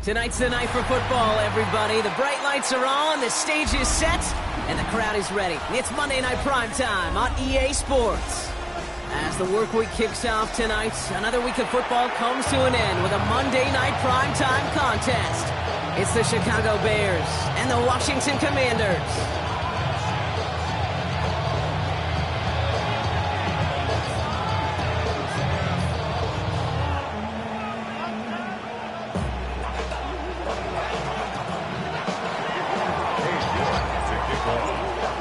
Tonight's the night for football, everybody. The bright lights are on, the stage is set, and the crowd is ready. It's Monday Night Primetime on EA Sports. As the work week kicks off tonight, another week of football comes to an end with a Monday Night Primetime contest. It's the Chicago Bears and the Washington Commanders.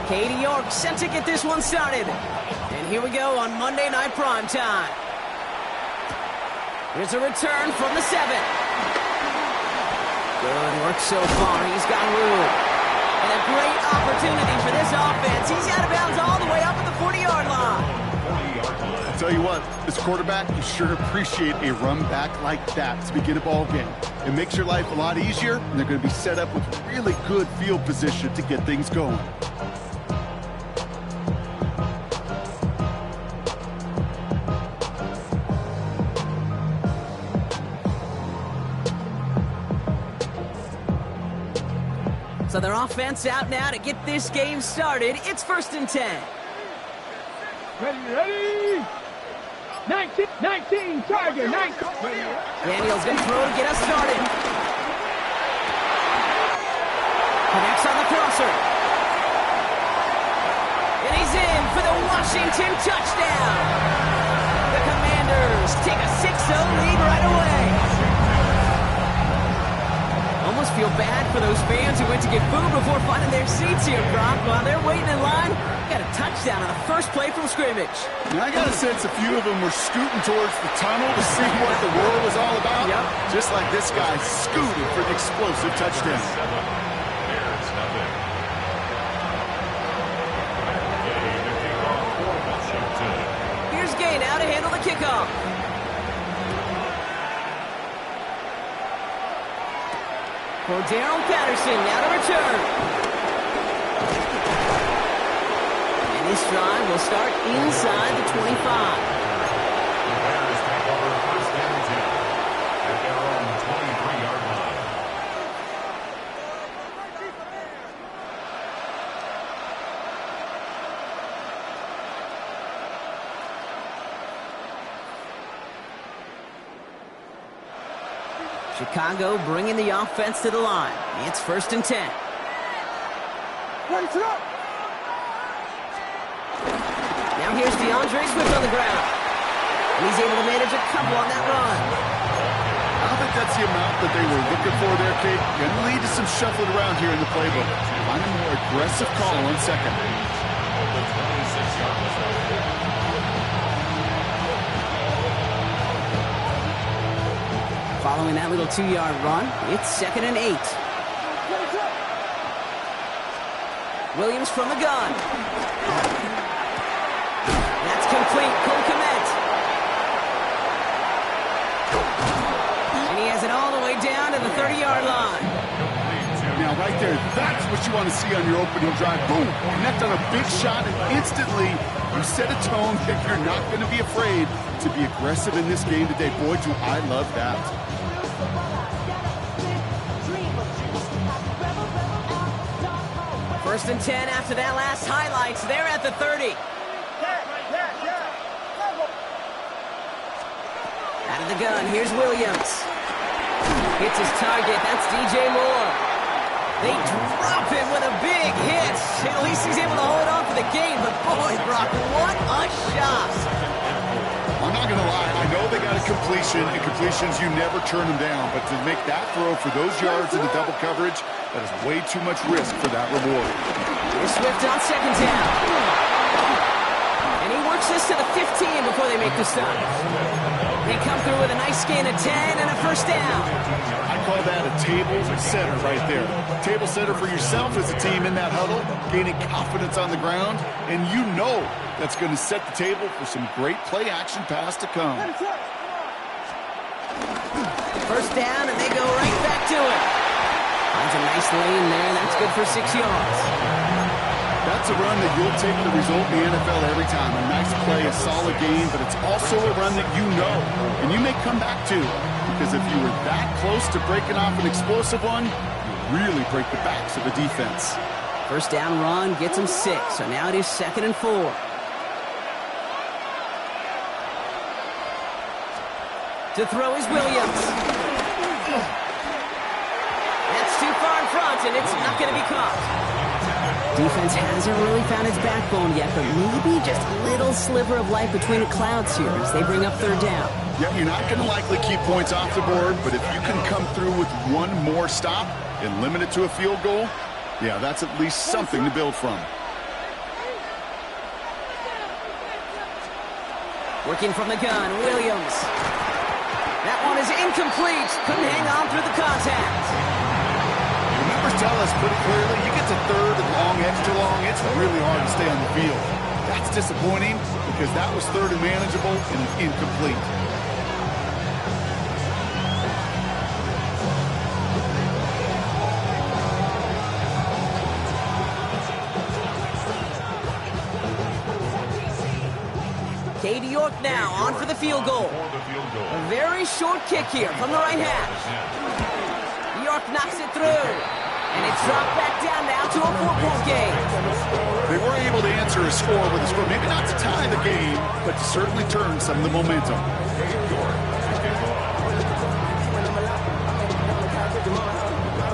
Katie York set to get this one started. And here we go on Monday Night Primetime. Here's a return from the 7. Good work so far. He's got room. And a great opportunity for this offense. He's out of bounds all the way up at the 40-yard line. I'll tell you what, as quarterback, you sure appreciate a run back like that to begin a ball game. It makes your life a lot easier, and they're going to be set up with really good field position to get things going. So their offense out now to get this game started. It's 1st and 10. Ready. 19, Tiger, 19. Daniel's going to throw to get us started. Connects on the crosser. And he's in for the Washington touchdown. The Commanders take a 6-0 lead right away. Almost feel bad for those fans who went to get food before finding their seats here, Brock. While they're waiting in line, got a touchdown on the first play from scrimmage. Now, I got a sense a few of them were scooting towards the tunnel to see what the war was all about. Yep. Just like this guy scooted for the explosive touchdown. Here's Gay now to handle the kickoff. For Darrell Patterson, now to return. And this drive will start inside the 25. Chicago bringing the offense to the line. It's 1st and 10. Now here's DeAndre Swift on the ground. And he's able to manage a couple on that run. I don't think that's the amount that they were looking for there, Kate. Going to lead to some shuffling around here in the playbook. Find a more aggressive call on 2nd. Following that little 2-yard run, it's 2nd and 8. Williams from the gun. That's complete. Cole Kmet. And he has it all the way down to the 30-yard line. Now, right there, that's what you want to see on your opening drive. Boom, connect on a big shot, and instantly you set a tone that you're not going to be afraid to be aggressive in this game today. Boy, do I love that. First and 10 after that last highlights. They're at the 30. Out of the gun, here's Williams. Hits his target, that's DJ Moore. They drop him with a big hit. At least he's able to hold on for the game, but boy, Brock, what a shot. I'm not going to lie, I know they got a completion, and completions, you never turn them down, but to make that throw for those yards in the double coverage, that is way too much risk for that reward. Here's Swift on second down. And he works this to the 15 before they make the stop. They come through with a nice gain of 10 and a first down. I call that a table setter right there. Table setter for yourself as a team in that huddle, gaining confidence on the ground, and you know that's going to set the table for some great play-action pass to come. First down, and they go right back to it. Finds a nice lane there, and that's good for 6 yards. That's a run that you'll take the result in the NFL every time. A nice play, a solid game, but it's also a run that you know, and you may come back to, because if you were that close to breaking off an explosive one, you really break the backs of the defense. First down run gets him 6, so now it is 2nd and 4. To throw is Williams. That's too far in front, and it's not going to be caught. Defense hasn't really found its backbone yet, but maybe just a little sliver of light between the clouds here as they bring up third down. Yeah, you're not going to likely keep points off the board, but if you can come through with one more stop and limit it to a field goal, yeah, that's at least something to build from. Working from the gun, Williams. That one is incomplete. Couldn't hang on through the contact. Numbers tell us pretty clearly, you get to third and long, extra long, it's really hard to stay on the field. That's disappointing because that was third and manageable and incomplete. Katie York now on for the field goal. A very short kick here from the right hash. York knocks it through. And it's dropped back down now to a 4-point game. They were able to answer a score with a score, maybe not to tie the game, but to certainly turn some of the momentum.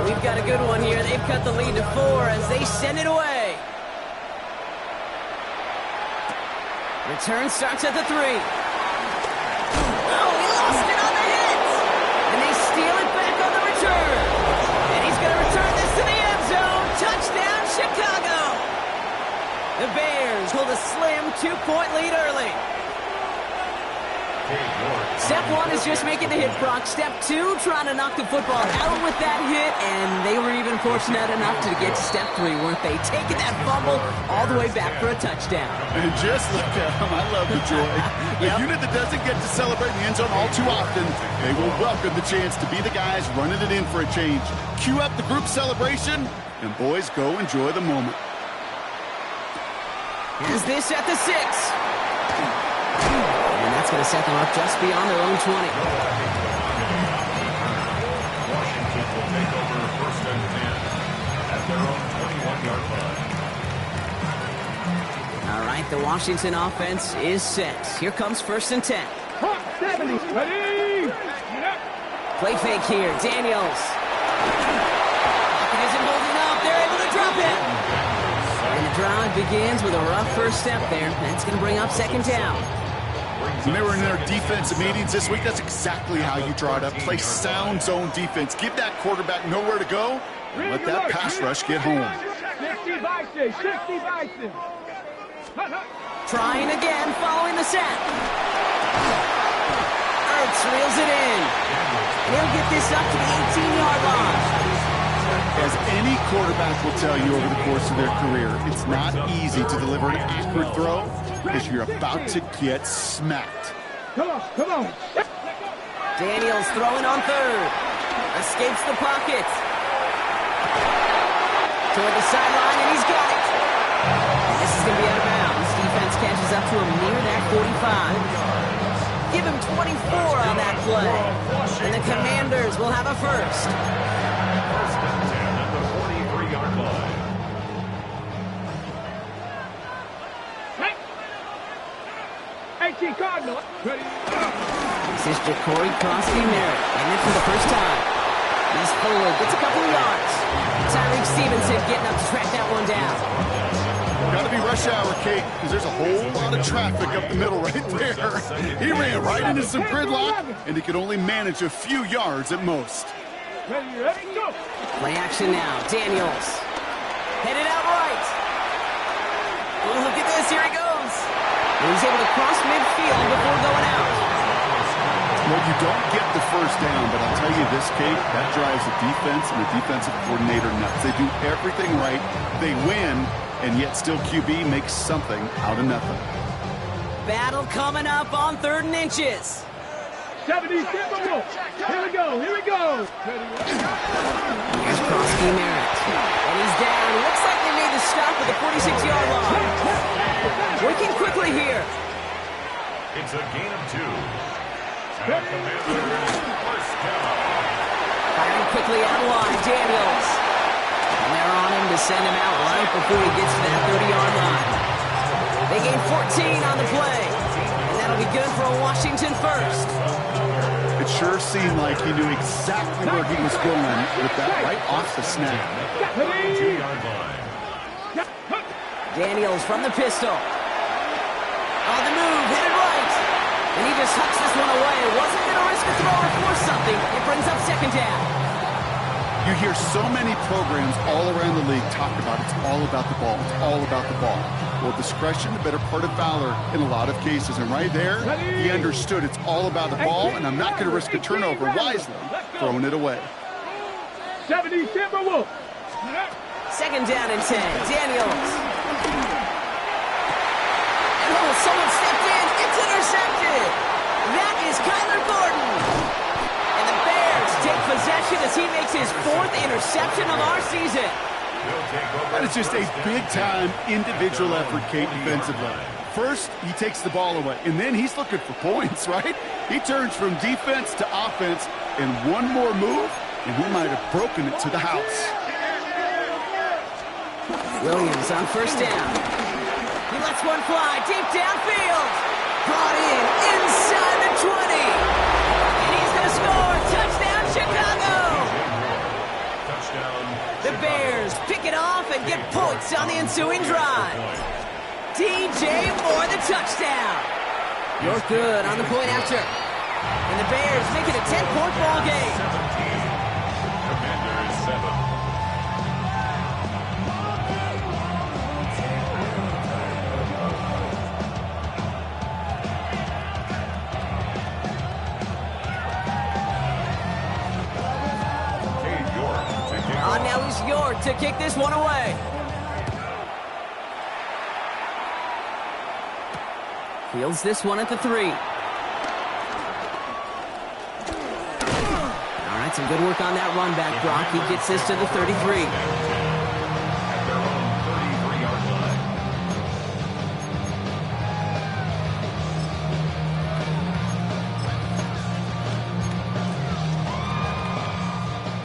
We've got a good one here. They've cut the lead to 4 as they send it away. Return starts at the 3. Oh, he lost it on the hit. And they steal it back on the return. And he's going to return this to the end zone. Touchdown, Chicago. The Bears hold a slim 2-point lead early. Step 1 is just making the hit, Brock. Step 2, trying to knock the football out with that hit, and they were even fortunate enough to get to step 3, weren't they? Taking that fumble all the way back for a touchdown. And just look at them. I love the joy. The unit that doesn't get to celebrate in the end zone all too often, they will welcome the chance to be the guys running it in for a change. Cue up the group celebration, and boys, go enjoy the moment. Here's this at the 6. And that's going to set them up just beyond their own 20. Washington will take over first and 10 at their own 21-yard line. All right, the Washington offense is set. Here comes first and 10. Ready? Play fake here, Daniels. Pocket isn't holding up. They're able to drop it. And the drive begins with a rough first step there. That's going to bring up second down. When they were in their defensive meetings this week, that's exactly how you draw it up. Play sound zone defense. Give that quarterback nowhere to go and let that pass rush get home. 60 Bison. Trying again, following the set. Ertz reels it in. And he'll get this up to the 18-yard line. As any quarterback will tell you over the course of their career, it's not easy to deliver an accurate throw because you're about to get smacked. Come on. Daniels throwing on third. Escapes the pocket. Toward the sideline, and he's got it. And this is going to be out of bounds. Defense catches up to him near that 45. Give him 24 on that play. And the Commanders will have a first. First and 10 at the 43-yard line. Cardinal. This is Ja'Cory Crosby-Merritt, and it for the first time. He's forward, gets a couple of yards. Tyreek Stevenson getting up to track that one down. Got to be rush hour, Kate, because there's a whole lot of traffic up the middle right there. He ran right into some gridlock, and he could only manage a few yards at most. Ready, go. Play action now. Daniels. Headed out right. Oh, look at this. Here he goes. And he's able to cross midfield before going out. Well, you don't get the first down, but I'll tell you this, Kate, that drives the defense and the defensive coordinator nuts. They do everything right. They win, and yet still QB makes something out of nothing. Battle coming up on 3rd and inches. 70 Timberwolves. Here we go. Here we go. Here's Crosby-Merritt. And he's down. Looks like they made the stop at the 46-yard line. Working quickly here. It's a gain of 2. And the Commanders first down. Firing quickly out line. Daniels. And they're on him to send him out right before he gets to that 30-yard line. They gain 14 on the play. And that'll be good for a Washington first. It sure seemed like he knew exactly where he was going with that right off the snap. 32-yard line. Daniels from the pistol. On the move, headed right. And he just hucks this one away. Wasn't going to risk a throw or force something. It brings up 2nd down. You hear so many programs all around the league talk about it's all about the ball. It's all about the ball. Well, discretion, the better part of valor in a lot of cases. And right there, he understood it's all about the ball, and I'm not going to risk a turnover wisely, throwing it away. 70 Timberwolves. 2nd down and 10. Daniels. And oh, someone stepped in. It's intercepted. That is Kyler Gordon. And the Bears take possession as he makes his 4th interception of our season. That is just a big-time individual effort, Kate, defensively. First, he takes the ball away, and then he's looking for points, right? He turns from defense to offense, and one more move, and he might have broken it to the house. Williams on 1st down. He lets one fly deep downfield. Brought in inside the 20. And he's going to score. Touchdown, Chicago. The Bears pick it off and get points on the ensuing drive. DJ Moore, the touchdown. You're good on the point after. And the Bears make it a 10-point ball game. 17. Commanders 7. Now he's York to kick this one away. Fields this one at the 3. All right, some good work on that run back, Brock. He gets this to the 33. At their own 33-yard line.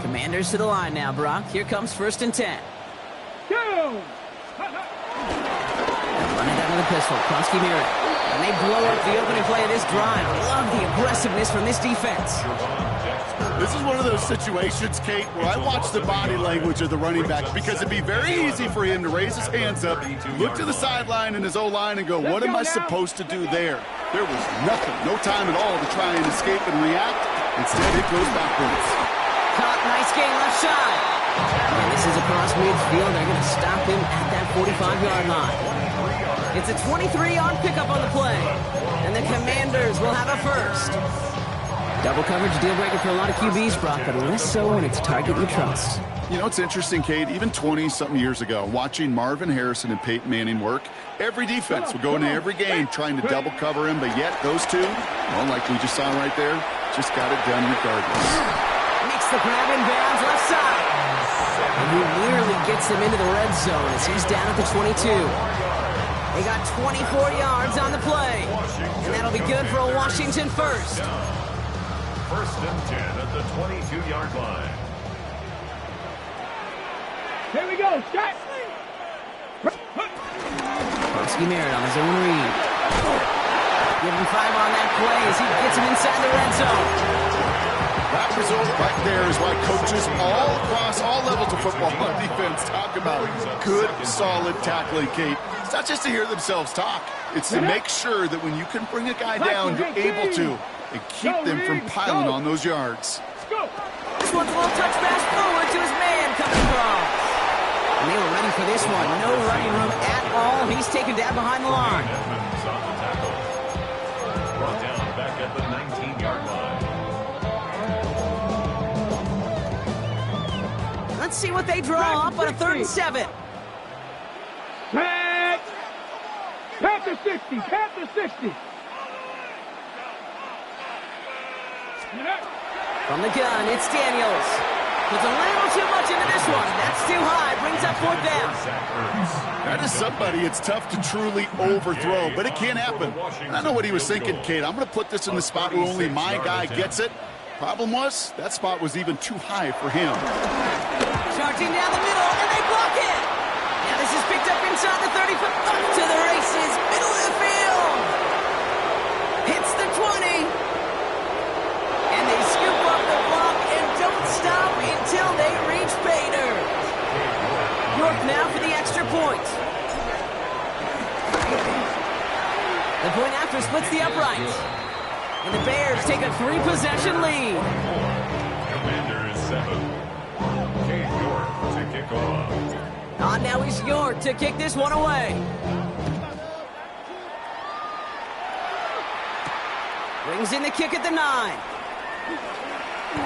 Commanders to the line now, Brock. Here comes 1st and 10. Go! Running down to the pistol. Crosby-Merritt. And they blow up the opening play of this drive. Love the aggressiveness from this defense. This is one of those situations, Kate, where I watch the body language of the running back because it'd be very easy for him to raise his hands up, look to the sideline in his O-line and go, what am I supposed to do there? There was nothing, no time at all to try and escape and react. Instead, it goes backwards. Caught, nice game left side. And this is across midfield. They're going to stop him at that 45-yard line. It's a 23-yard pickup on the play. And the Commanders will have a first. Double coverage, deal breaker for a lot of QBs, Brock, but less so when it's a target you trust. You know, it's interesting, Kate, even 20-something years ago, watching Marvin Harrison and Peyton Manning work, every defense would go into every game trying to double cover him, but yet those two, well, like we just saw right there, just got it done regardless. Makes the grab in bounds left side. And he nearly gets them into the red zone as he's down at the 22. They got 24 yards on the play. And that'll be good for a Washington first. First and 10 at the 22-yard line. Here we go, Scott. Ski Merritt on his own read. Give him 5 on that play as he gets him inside the red zone. That result right there is why coaches all across all levels of football on defense talk about good, solid tackling, Kate. It's not just to hear themselves talk. It's to make sure that when you can bring a guy down, you're able to and keep them from piling on those yards. This one's a little touch pass forward to his man coming across. And they were ready for this one. No running room at all. He's taken down behind the line. Edmonds on the tackle. Brought down back at the 19-yard line. Let's see what they draw up on a 3rd and 7. Panther 60, Panther 60. From the gun, it's Daniels. Puts a little too much into this one. That's too high. Brings up 4th down. That is somebody it's tough to truly overthrow, but it can happen. And I know what he was thinking, Kate. I'm going to put this in the spot where only my guy gets it. Problem was, that spot was even too high for him. Charging down the middle, and they block it. Now this is picked up inside the 30, but up to the races. Middle of the field. Hits the 20. And they scoop up the block and don't stop until they reach pay dirt. York now for the extra point. The point after splits the uprights. And the Bears take a 3-possession lead. Commanders 7. Cade York to kick off. On now is York to kick this one away. Brings in the kick at the 9.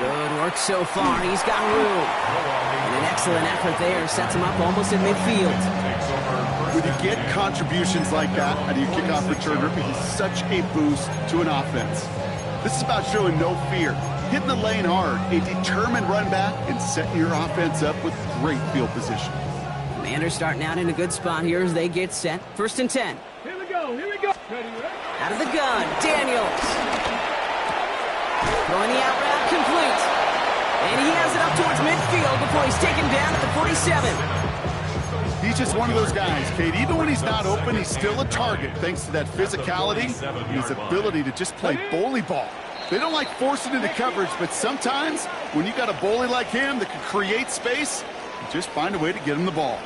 Good work so far. He's got room. And an excellent effort there. Sets him up almost in midfield. When you get contributions like that out of your kickoff returner, it is such a boost to an offense. This is about showing no fear, hitting the lane hard, a determined run back, and setting your offense up with great field position. Commanders starting out in a good spot here as they get set. 1st and 10. Here we go, here we go. Ready, ready. Out of the gun, Daniels. Throwing the out route complete. And he has it up towards midfield before he's taken down at the 47. He's just one of those guys, Kate. Even when he's not open, he's still a target thanks to that physicality and his ability to just play bully ball. They don't like forcing into coverage, but sometimes when you got a bully like him that can create space, you just find a way to get him the ball.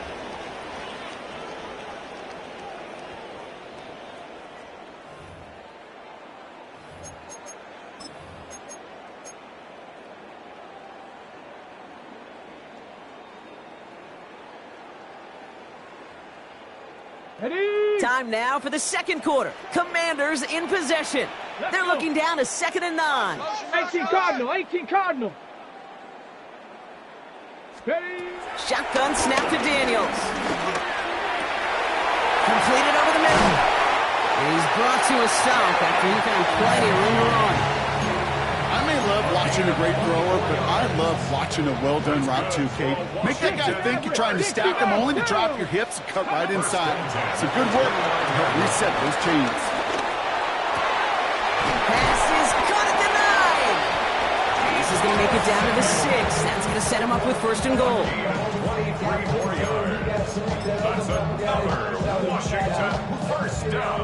Time now for the 2nd quarter. Commanders in possession. They're looking down to 2nd and 9. 18 Cardinal, 18 Cardinal. Ready. Shotgun snap to Daniels. Completed over the middle. And he's brought to a stop after he found plenty of room to run. I may love watching a great thrower, but I love watching a well-done route too, Kate. Make that guy think you're trying to stack him only to drop your hips and cut right inside. It's a good work to help reset those chains. Pass is caught at the 9. This is going to make it down to the 6. That's going to set him up with 1st and goal. 23 more yards. That's another Washington 1st down.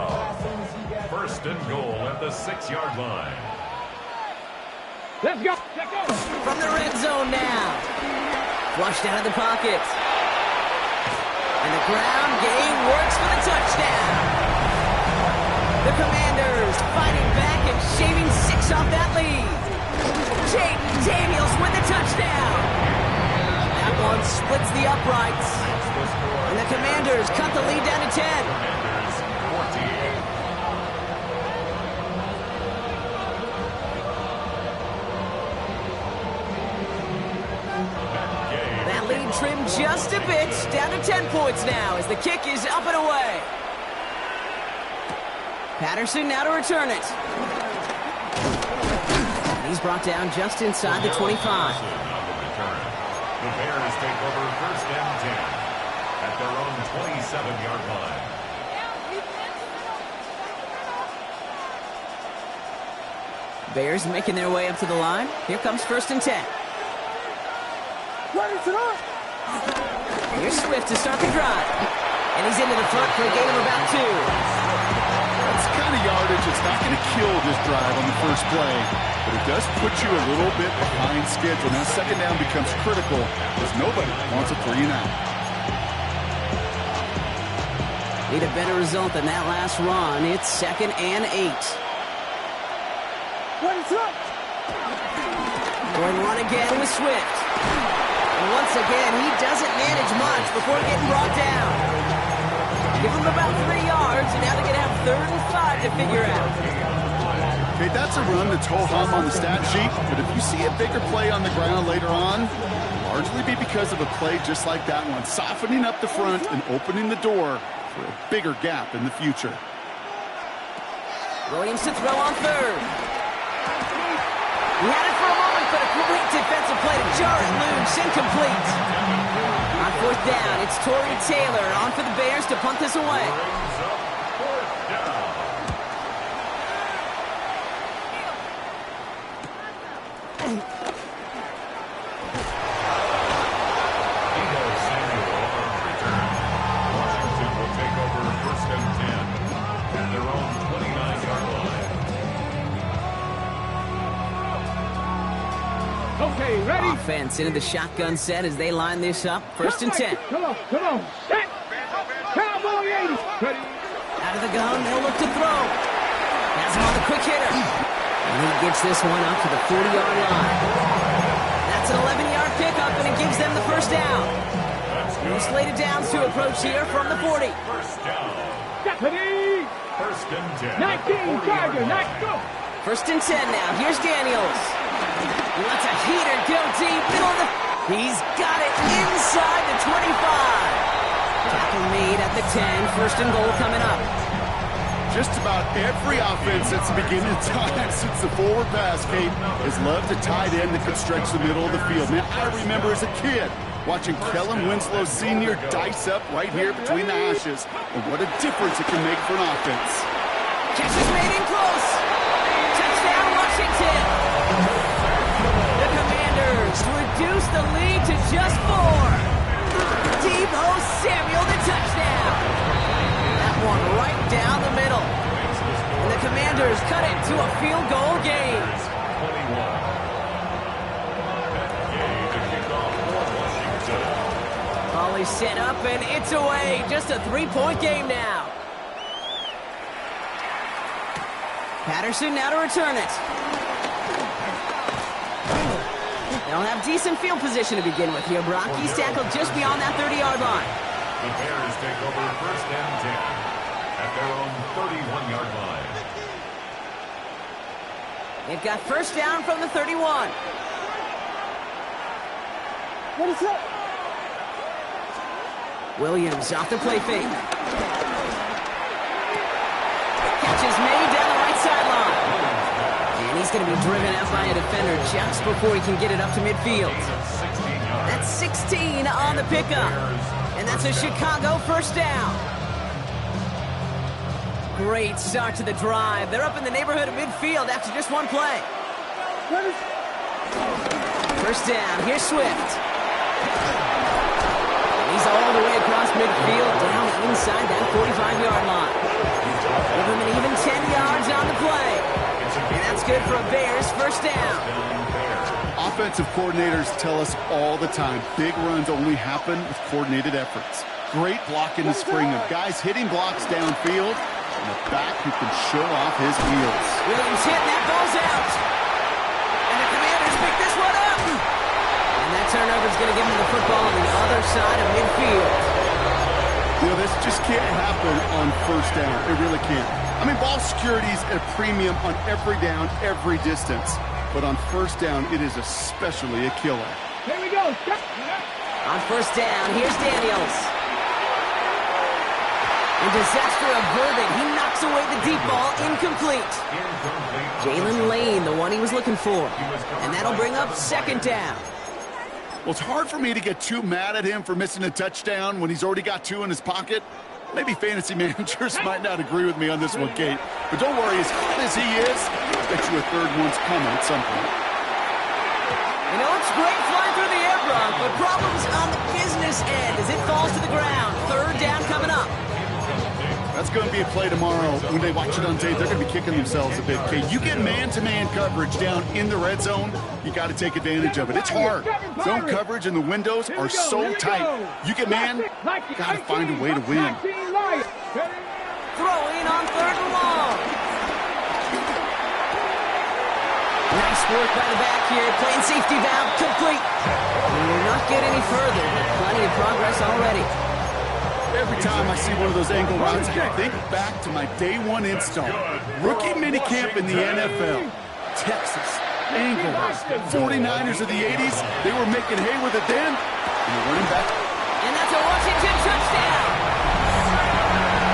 1st and goal at the 6-yard line. Let's go. Let's go. From the red zone now. Flushed out of the pocket. And the ground game works for the touchdown. The Commanders fighting back and shaving 6 off that lead. Jaden Daniels with the touchdown. That one splits the uprights. And the Commanders cut the lead down to 10. Commanders 14. Lead trimmed just a bit, down to 10 points now as the kick is up and away. Patterson now to return it. And he's brought down just inside the 25. The Bears take over 1st and 10 at their own 27-yard line. Bears making their way up to the line. Here comes 1st and 10. Here's Swift to start the drive. And he's into the front for a gain of about 2. That's kind of yardage. It's not going to kill this drive on the first play, but it does put you a little bit behind schedule. Now, 2nd down becomes critical because nobody wants a 3 and out. Need a better result than that last run. It's 2nd and 8. Going to run again with Swift. And once again, he doesn't manage much before getting brought down. Give him about 3 yards, and now they're going to have 3rd and 5 to figure out. Okay, that's a run that's ho-hum on the stat sheet, but if you see a bigger play on the ground later on, it'll largely be because of a play just like that one, softening up the front and opening the door for a bigger gap in the future. Williams to throw on 3rd. He had it for a moment, but a great defensive play to jar it loose, incomplete. On 4th down, it's Torrey Taylor on for the Bears to punt this away. Washington will take over 1st and 10 at their own 29-yard line. Okay, ready? Offense into the shotgun set as they line this up. 1st and 10. Come on. Set. Cowboy 80. Ready? Out of the gun, they'll look to throw. Has him on the quick hitter. And he gets this one up to the 40-yard line. That's an 11-yard pickup, and it gives them the 1st down. Two slated downs to approach here from the 40. 1st down. Ready? 1st and 10. 19, Tiger, let's go. 1st and 10 now. Here's Daniels. He lets a heater go deep. Middle of the... He's got it inside the 25. Tackle made at the 10. 1st and goal coming up. Just about every offense that's beginning time since the forward pass, Kate, has loved a tight end that could stretch the middle of the field. Now, I remember as a kid watching Kellen Winslow Sr. dice up right here between the hashes, and what a difference it can make for an offense. Catch is made in close. Touchdown, Washington. The Commanders reduce the lead to just 4. Deebo Samuel, the touchdown. That one right down the middle. And the Commanders cut it to a field goal game. 21. Ball is set up and it's away. Just a 3-point game now. Patterson now to return it. They'll have decent field position to begin with here, Brock. He's tackled just beyond that 30-yard line. The Bears take over 1st and 10 at their own 31-yard line. They've got 1st down from the 31. What is up? Williams off the play fake. Catch is made down the right sideline. And he's going to be driven out by a defender just before he can get it up to midfield. That's 16 on the pickup. And that's a Chicago 1st down. Great start to the drive. They're up in the neighborhood of midfield after just one play. 1st down. Here's Swift. He's all the way across midfield, down inside that 45-yard line. Give him an even 10 yards on the play. And that's good for a Bears 1st down. Offensive coordinators tell us all the time, big runs only happen with coordinated efforts. Great block in the spring of guys hitting blocks downfield, and a back who can show off his wheels. Williams hit, and that ball's out. And the Commanders pick this one up. And that turnover's going to give him the football on the other side of midfield. You know, this just can't happen on 1st down. It really can't. I mean, ball security's at a premium on every down, every distance. But on 1st down, it is especially a killer. Here we go. On 1st down, here's Daniels. And disaster averted. He knocks away the deep ball, incomplete. Jalen Lane, the one he was looking for. And that'll bring up 2nd down. Well, it's hard for me to get too mad at him for missing a touchdown when he's already got 2 in his pocket. Maybe fantasy managers might not agree with me on this one, Kate. But don't worry, as hot as he is, I bet you a third one's coming at some point. You know, it's great flying through the air, Brock, but problems on the business end as it falls to the ground. Third down coming up. That's going to be a play tomorrow. When they watch it on tape, they're going to be kicking themselves a bit, Kate. You get man-to-man coverage down in the red zone, you got to take advantage of it. It's hard. Zone coverage and the windows are so tight. You get man, got to find a way to win. Throwing on third and long. Nice work by the back here. Playing safety valve complete. We're not getting any further, but plenty of progress already. Every time I see one of those angle routes, I think back to my day 1 install. Rookie minicamp in the NFL. Texas, angle routes. 49ers of the 80s, they were making hay with it then. And they're running back. And that's a Washington touchdown.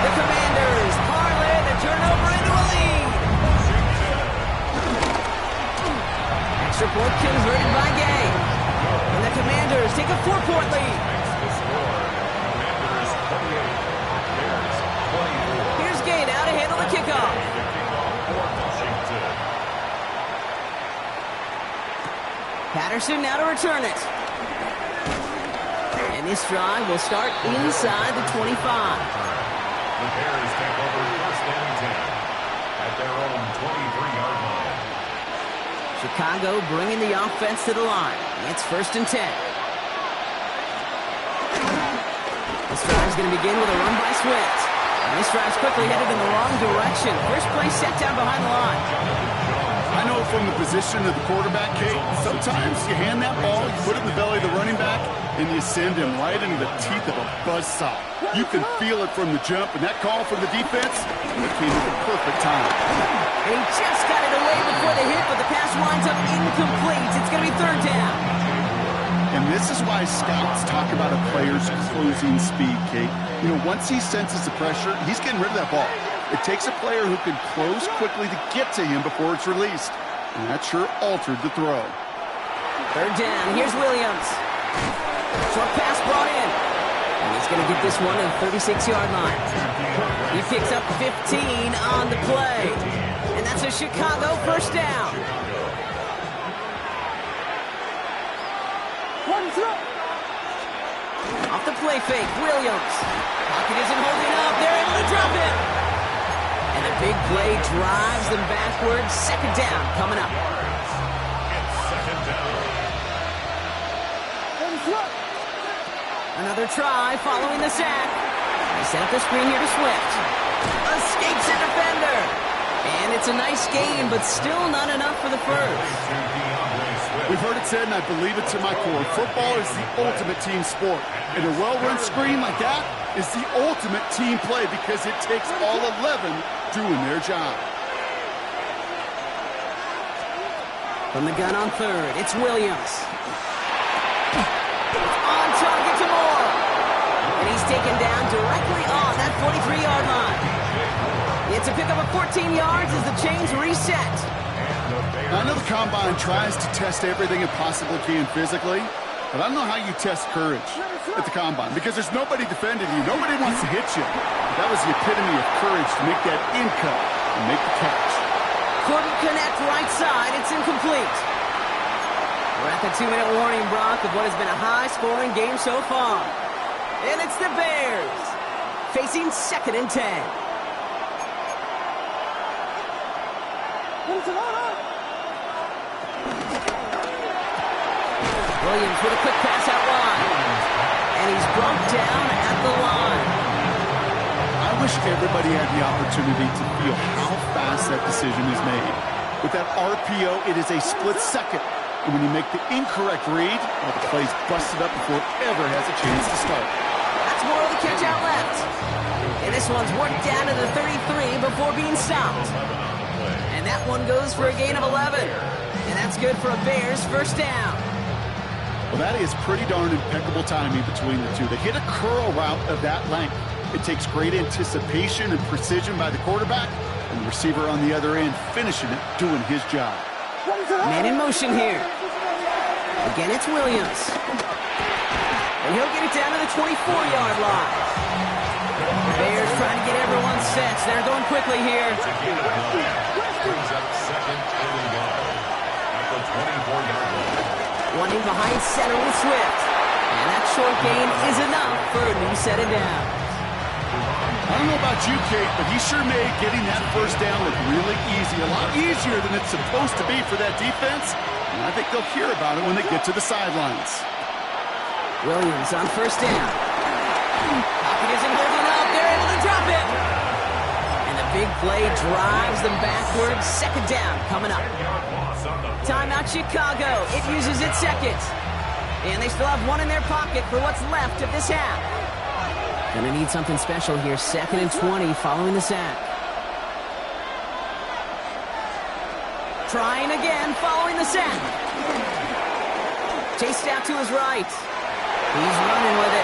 The Commanders parlay the turnover into a lead. Extra point converted by Gay. And the Commanders take a 4-point lead. Here's Gay now to handle the kickoff. Patterson now to return it. And this drive will start inside the 25. The Bears take over first and 10 at their own 23-yard line. Chicago bringing the offense to the line. It's first and 10. This drive is going to begin with a run by Swift. And this drive's quickly headed in the wrong direction. First play set down behind the line. I know from the position of the quarterback, Kate, sometimes you hand that ball, you put it in the belly of the running back, and you send him right into the teeth of a buzzsaw. You can feel it from the jump, and that call from the defense, it came at the perfect time. He just got it away before the hit, but the pass winds up incomplete. It's going to be third down. And this is why scouts talk about a player's closing speed, Kate. You know, once he senses the pressure, he's getting rid of that ball. It takes a player who can close quickly to get to him before it's released. And that sure altered the throw. Third down. Here's Williams. Short pass brought in. And he's going to get this one to the 36-yard line. He picks up 15 on the play. And that's a Chicago first down. Off the play fake, Williams. Pocket isn't holding up. They're able to drop it. And a big play drives them backwards. Second down coming up. Second down. Another try following the sack. They set up the screen here to Swift. Escapes a defender. And it's a nice game, but still not enough for the first. We've heard it said, and I believe it to my core, football is the ultimate team sport. And a well-run screen like that is the ultimate team play because it takes all 11 doing their job. From the gun on third, it's Williams. On target to Moore. And he's taken down directly on that 43-yard line. It's a pickup of 14 yards as the chains reset. Now, I know the Combine tries to test everything it possibly can physically, but I don't know how you test courage at the Combine because there's nobody defending you. Nobody wants to hit you. That was the epitome of courage to make that in cut and make the catch. Couldn't connect right side. It's incomplete. We're at the 2-minute warning, Brock, of what has been a high-scoring game so far. And it's the Bears facing second and 10. Williams with a quick pass out wide. And he's brought down at the line. I wish everybody had the opportunity to feel how fast that decision is made. With that RPO, it is a split second. And when you make the incorrect read, well, the play's busted up before it ever has a chance to start. That's more of the catch out left. And this one's worked down to the 33 before being stopped. And that one goes for a gain of 11. And that's good for a Bears first down. Well, that is pretty darn impeccable timing between the two. They hit a curl route of that length. It takes great anticipation and precision by the quarterback, and the receiver on the other end finishing it, doing his job. Man in motion here. Again, it's Williams. And he'll get it down to the 24-yard line. The Bears trying to get everyone set. So they're going quickly here. Brings up second and goal at the 24-yard line. One in behind center with Swift. And that short gain is enough for a new set of downs. I don't know about you, Kate, but he sure made getting that first down look really easy. A lot easier than it's supposed to be for that defense. And I think they'll hear about it when they get to the sidelines. Williams on first down. Pocket isn't holding up. They're able to drop it. And the big play drives them backwards. Second down coming up. Timeout Chicago. It uses its second. And they still have one in their pocket for what's left of this half. Gonna need something special here. 2nd and 20 following the sack. Trying again following the sack. Chased out to his right. He's running with it.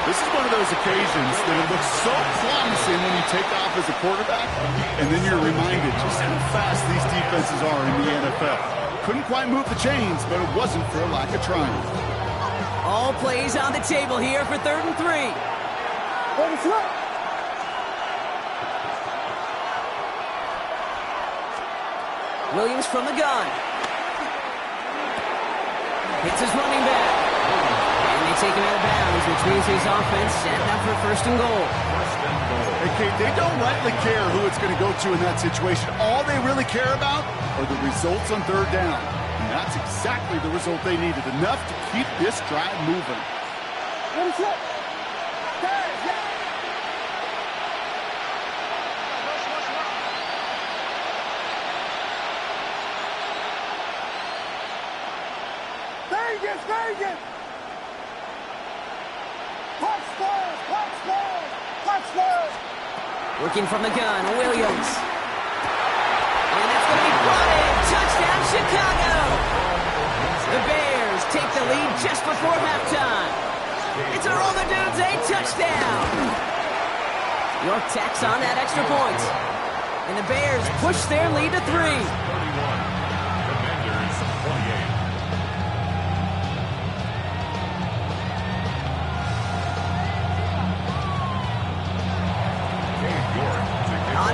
This is one of those occasions that it looks so promising when you take off as a quarterback, and then you're reminded just how fast these defenses are in the NFL. Couldn't quite move the chains, but it wasn't for a lack of trying. All plays on the table here for 3rd and 3. Williams from the gun. Hits his running back. And they take him out of bounds, which means his offense setting up for 1st and goal. Hey, Kate, they don't rightly care who it's going to go to in that situation. All they really care about are the results on 3rd down. And that's exactly the result they needed. Enough to keep this drive moving. Vegas! Working from the gun, Williams. And that's going to be brought in. Touchdown, Chicago! The Bears take the lead just before halftime. It's a roll the dudes, a touchdown! York tacks on that extra point. And the Bears push their lead to 3. 31. Commanders 28.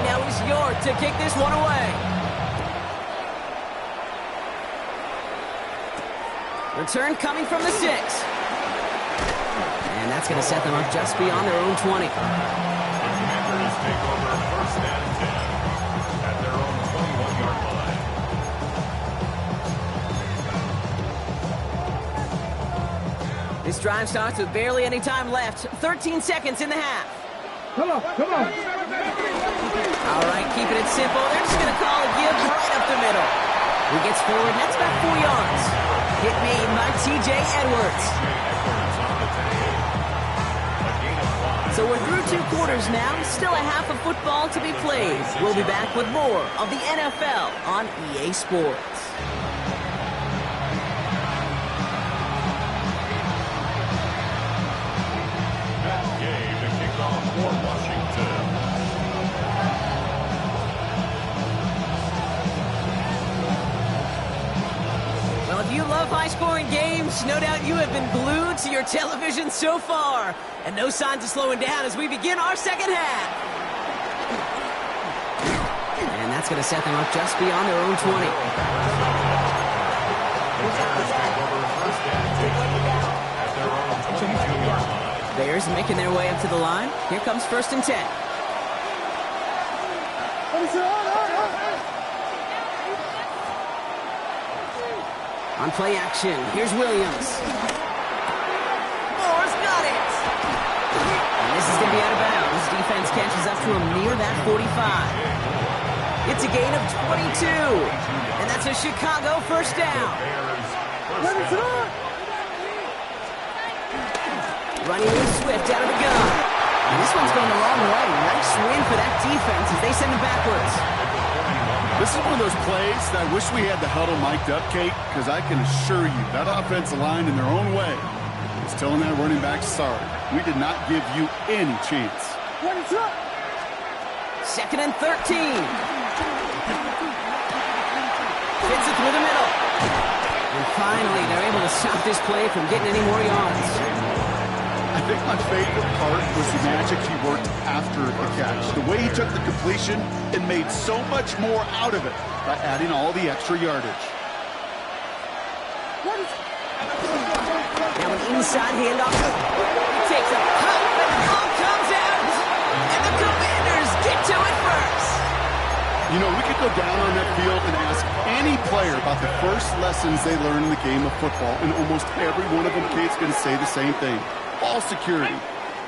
Now it's York to kick this one away. Return coming from the 6. And that's going to set them up just beyond their own 20. The Commanders take over 1st and 10 at their own 21-yard line. This drive starts with barely any time left. 13 seconds in the half. Come on. All right, keeping it simple. They're just going to call a give right up the middle. He gets forward, and that's about 4 yards. Hit made by T.J. Edwards. So we're through 2 quarters now. Still a half of football to be played. We'll be back with more of the NFL on EA Sports. If you love high-scoring games, no doubt you have been glued to your television so far. And no signs of slowing down as we begin our second half. And that's going to set them up just beyond their own 20. Bears making their way up to the line. Here comes 1st and 10. On play action, here's Williams. Moore's got it! And this is going to be out of bounds. Defense catches up to him near that 45. It's a gain of 22. And that's a Chicago 1st down. Running with Swift out of the gun. And this one's going the wrong way. Nice win for that defense as they send him backwards. This is one of those plays that I wish we had the huddle mic'd up, Kate, because I can assure you that offensive line in their own way is telling that running back, sorry, we did not give you any chance. 2nd and 13. Fits it through the middle. And finally, stop this play from getting any more yards. I think my favorite part was the magic he worked after the catch. The way he took the completion and made so much more out of it by adding all the extra yardage. Now an inside handoff. He takes a cut, and the ball comes out. And the Commanders get to it first. You know, we could go down on that field and ask any player about the first lessons they learned in the game of football, and almost every one of them kids going to say the same thing. Ball security.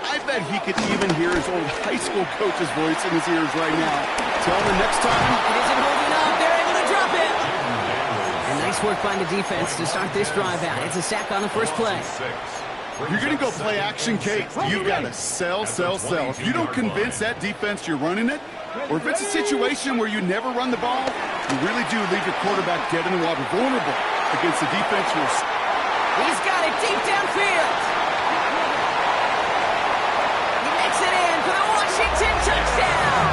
I bet he could even hear his old high school coach's voice in his ears right now. Tell him the next time. It isn't holding up. They're able to drop it. And nice work by the defense to start this drive out. It's a sack on the first play. If you're going to go play action, Kate, you've got to sell, sell, sell. If you don't convince that defense you're running it, or if it's a situation where you never run the ball, you really do leave your quarterback dead in the water, vulnerable against the defense. He's got it deep downfield. He makes it in for the Washington touchdown.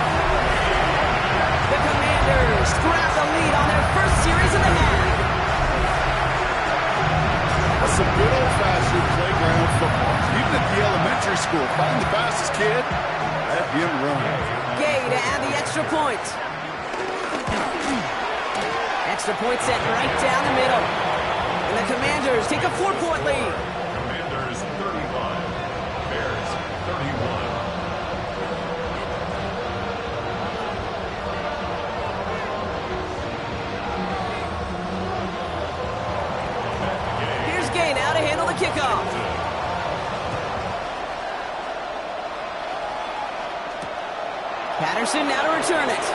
The Commanders grab the lead on their first series of the half. That's some good old-fashioned playground football. Even at the elementary school, find the fastest kid, let him run. Gay to add the extra point. Extra point set right down the middle. And the Commanders take a 4-point lead. Commanders 31, Bears 31. Here's Gay now to handle the kickoff. Patterson now to return it.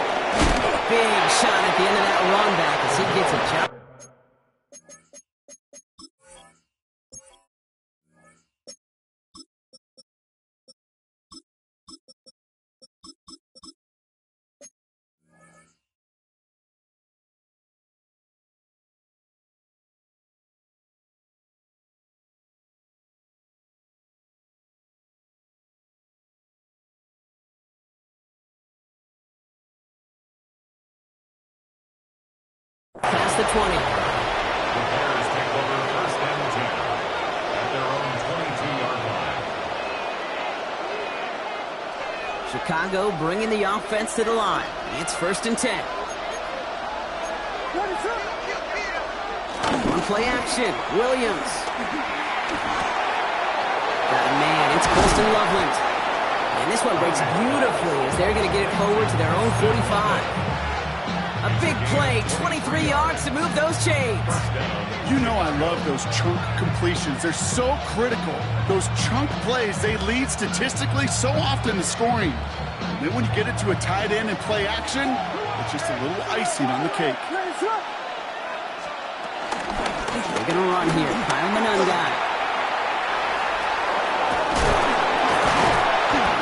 Big shot at the end of that run back as he gets a jump. Past the 20. The Bears take over first and 10 at their own 22-yard line. Chicago bringing the offense to the line. It's first and 10. On play action, Williams. Got a man, it's Colston Loveland. And this one breaks beautifully as they're going to get it forward to their own 45. A big play, 23 yards to move those chains. You know I love those chunk completions. They're so critical. Those chunk plays, they lead statistically so often to scoring. And then when you get it to a tight end and play action, it's just a little icing on the cake. They're going to run here. Kyle Manunga.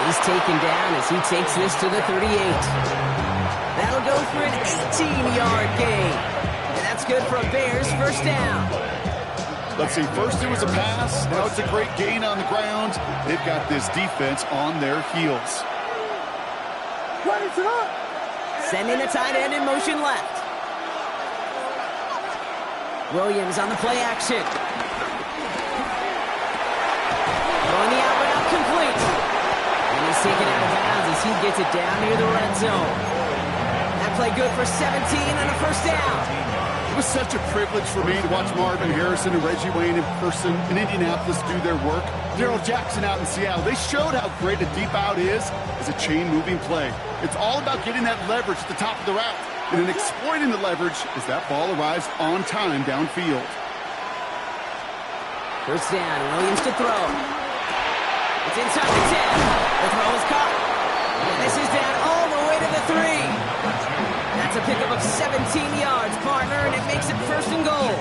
He's taken down as he takes this to the 38. That'll go for an 18-yard gain. And that's good for a Bears first down. Let's see, first it was a pass, now it's a great gain on the ground. They've got this defense on their heels. Sending the tight end in motion left. Williams on the play action. Throwing the out route complete. And he's taken out of bounds as he gets it down near the red zone. Play good for 17 and a first down. It was such a privilege for me to watch Marvin Harrison and Reggie Wayne in person in Indianapolis do their work. Darrell Jackson out in Seattle. They showed how great a deep out is as a chain-moving play. It's all about getting that leverage at the top of the route, and then exploiting the leverage as that ball arrives on time downfield. First down, Williams to throw. It's inside the 10. The throw is caught. And this is down all the way to the 3. That's a pickup of 17 yards, partner, and it makes it first and goal.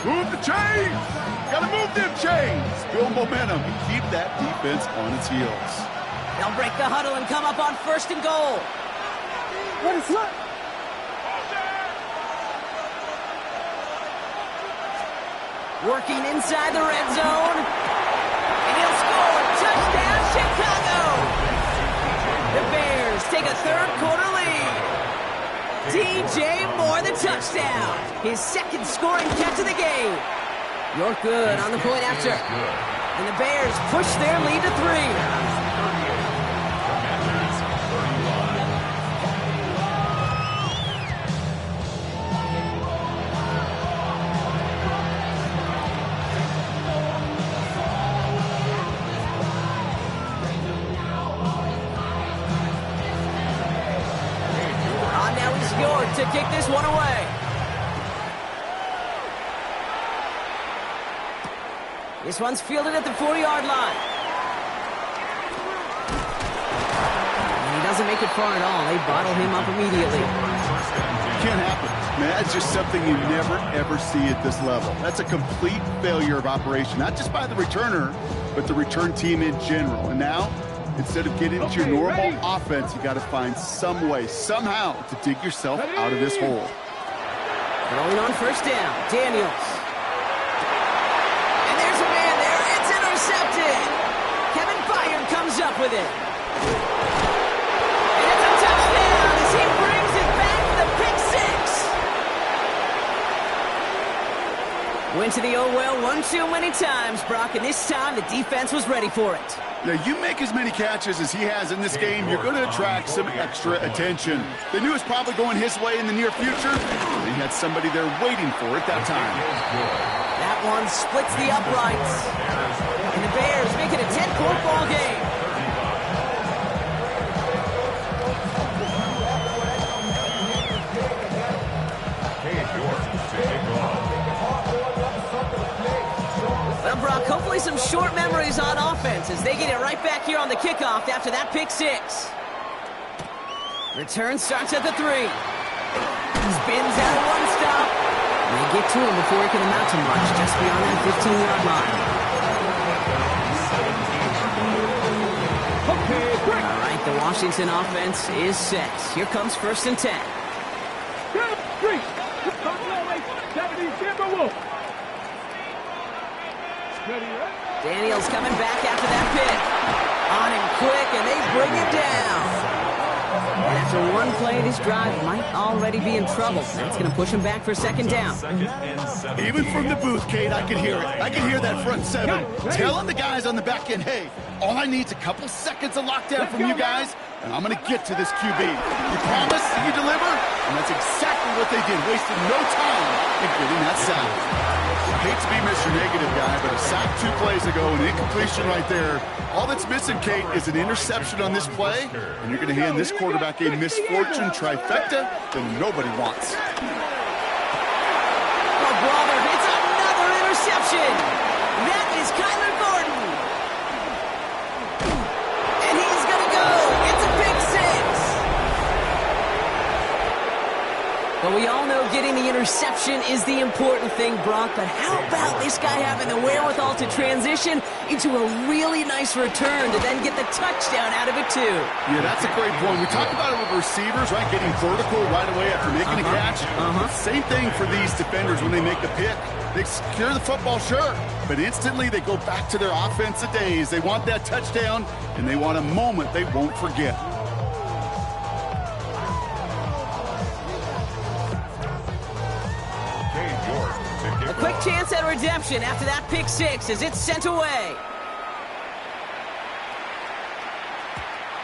Move the chains! Gotta move them chains! Build momentum and keep that defense on its heels. They'll break the huddle and come up on first and goal. What is that? Working inside the red zone. And he'll score. Touchdown, Chicago! The Bears take a third-quarter lead. DJ Moore, the touchdown. His second scoring catch of the game. You're good on the point after. And the Bears push their lead to 3. To kick this one away. This one's fielded at the 4-yard line. And he doesn't make it far at all. They bottle him up immediately. Can't happen. Man, that's just something you never, ever see at this level. That's a complete failure of operation, not just by the returner, but the return team in general. And now, instead of getting into your normal offense, you got to find some way, somehow, to dig yourself out of this hole. Throwing on first down, Daniels. And there's a man there. It's intercepted. Kevin Byard comes up with it. And it's a touchdown as he brings it back to the pick six. Went to the oh well one too many times, Brock, and this time the defense was ready for it. Now, you make as many catches as he has in this game, you're going to attract some extra attention. They knew it was probably going his way in the near future. They had somebody there waiting for it that time. That one splits the uprights. And the Bears make it a 10-point ball game. Well, Brock, hopefully some short memories on offense as they get it right back here on the kickoff after that pick six. Return starts at the 3. Spins out of one stop. And they get to him before he can amount to much, just beyond that 15-yard line. All right, the Washington offense is set. Here comes 1st and 10. Daniels coming back after that pick. On him quick, and they bring him down. And after one play, this drive might already be in trouble. That's going to push him back for 2nd down. Even from the booth, Kate, I can hear it. I can hear that front 7 telling the guys on the back end, hey, all I need is a couple seconds of lockdown from you guys, and I'm going to get to this QB. You promise, you deliver, and that's exactly what they did, wasting no time in getting that sack. I hate to be Mr. Negative guy, but a sack 2 plays ago, an incompletion right there. All that's missing, Kate, is an interception on this play, and you're going to hand this quarterback a misfortune trifecta that nobody wants. Oh, brother, it's another interception. That is Kyler Gordon. And he's going to go. It's a pick six. But we all know getting the interception is the important thing, Brock. But how about this guy having the wherewithal to transition into a really nice return to then get the touchdown out of it, too? Yeah, that's a great point. We talk about it with receivers, right? Getting vertical right away after making a catch. Same thing for these defenders when they make a pick. They secure the football, sure, but instantly they go back to their offensive days. They want that touchdown, and they want a moment they won't forget. A quick chance at redemption after that pick six as it's sent away.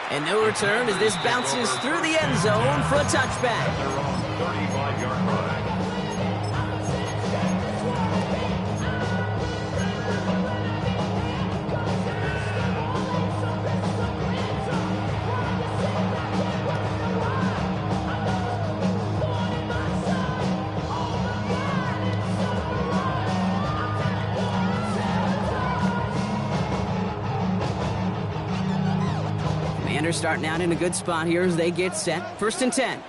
And no return as this bounces through the end zone for a touchback. 35-yard line. Commanders starting out in a good spot here as they get set. 1st and 10.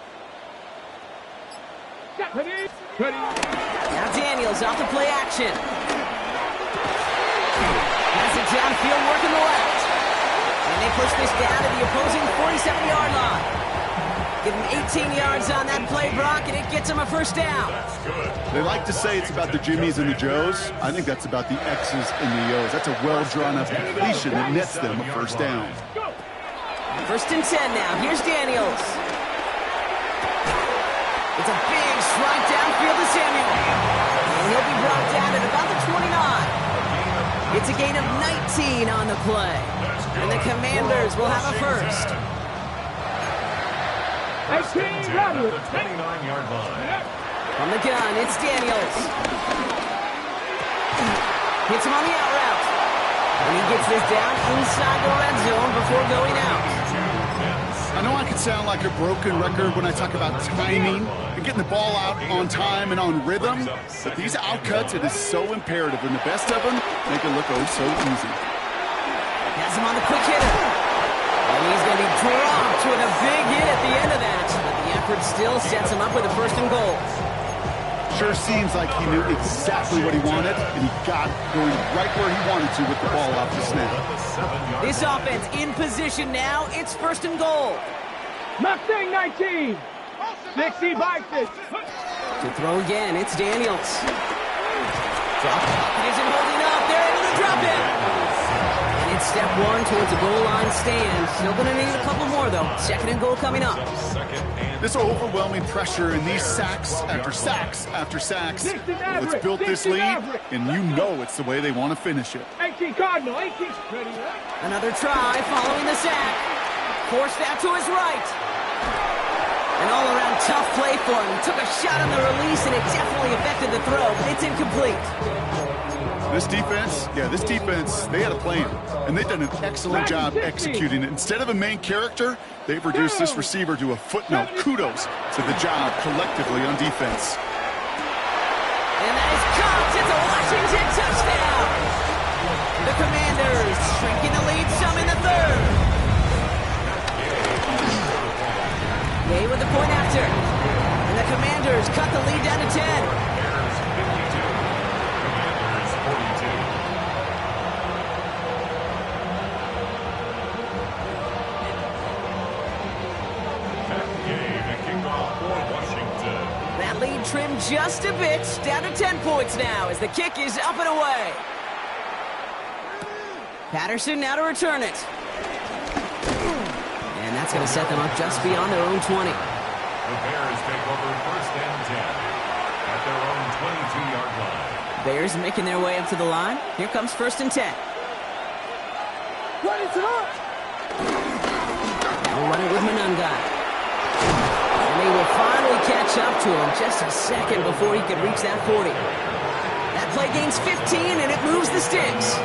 Now Daniels off the play action. Pass it downfield, working the left. And they push this down to the opposing 47-yard line. Give him 18 yards on that play, Brock, and it gets him a 1st down. They like to say it's about the Jimmies and the Joes. I think that's about the X's and the O's. That's a well-drawn-up completion that nets them a 1st down. 1st and 10 now. Here's Daniels. It's a big strike downfield to Samuel. And he'll be brought down at about the 29 It's a gain of 19 on the play. And the Commanders will have a first. 18, Robert. The 29-yard line. From the gun, it's Daniels. Hits him on the out route. And he gets this down inside the red zone before going out. I know I can sound like a broken record when I talk about timing and getting the ball out on time and on rhythm, but these outcuts, it is so imperative, and the best of them make it look oh so easy. Has him on the quick hitter. And he's going to be dropped with a big hit at the end of that. But the effort still sets him up with a first and goal. Sure seems like he knew exactly what he wanted, and he got going right where he wanted to with the ball off the snap. This offense in position now. It's first and goal. Mustang 19. 60 Vikings. To throw again, it's Daniels. Drop pocket isn't holding up. They're able to drop it. And it's step one towards a goal line stand. Still going to need a couple more, though. Second and goal coming up. This overwhelming pressure and these sacks after sacks after sacks, well, it's built this lead, and you know it's the way they want to finish it. 18 Cardinal. 18. Ready, Another try following the sack. Forced that to his right. An all-around tough play for him. He took a shot on the release, and it definitely affected the throw, but it's incomplete. This defense, they had a plan, and they've done an excellent job executing it. Instead of a main character, they've reduced this receiver to a footnote. Kudos to the job collectively on defense. And that is caught. It's a Washington touchdown. The Commanders shrinking the lead some in the third. Gay with the point after. And the Commanders cut the lead down to 10. That lead trimmed just a bit, down to 10 points now as the kick is up and away. Patterson now to return it. And that's going to set them up just beyond their own 20. The Bears take over first and 10 at their own 22-yard line. Bears making their way up to the line. Here comes first and 10. Run it up. Now we'll run it with Manunga. And they will finally catch up to him just a second before he could reach that 40. That play gains 15, and it moves the sticks.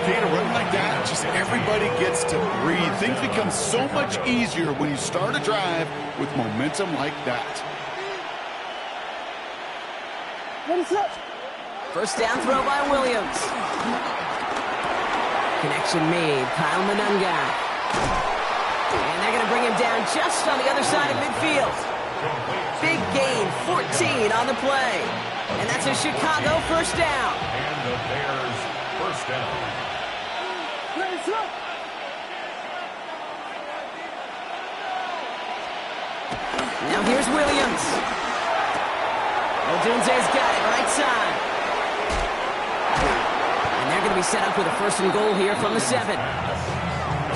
Getting a run like that, just everybody gets to breathe. Things become so much easier when you start a drive with momentum like that. First down throw by Williams. Connection made. Kyle Manunga. And they're going to bring him down just on the other side of midfield. Big gain, 14 on the play. And that's a Chicago first down. And the Bears first down. Now here's Williams. Odunze's got it right side. And they're going to be set up with a first and goal here from the 7.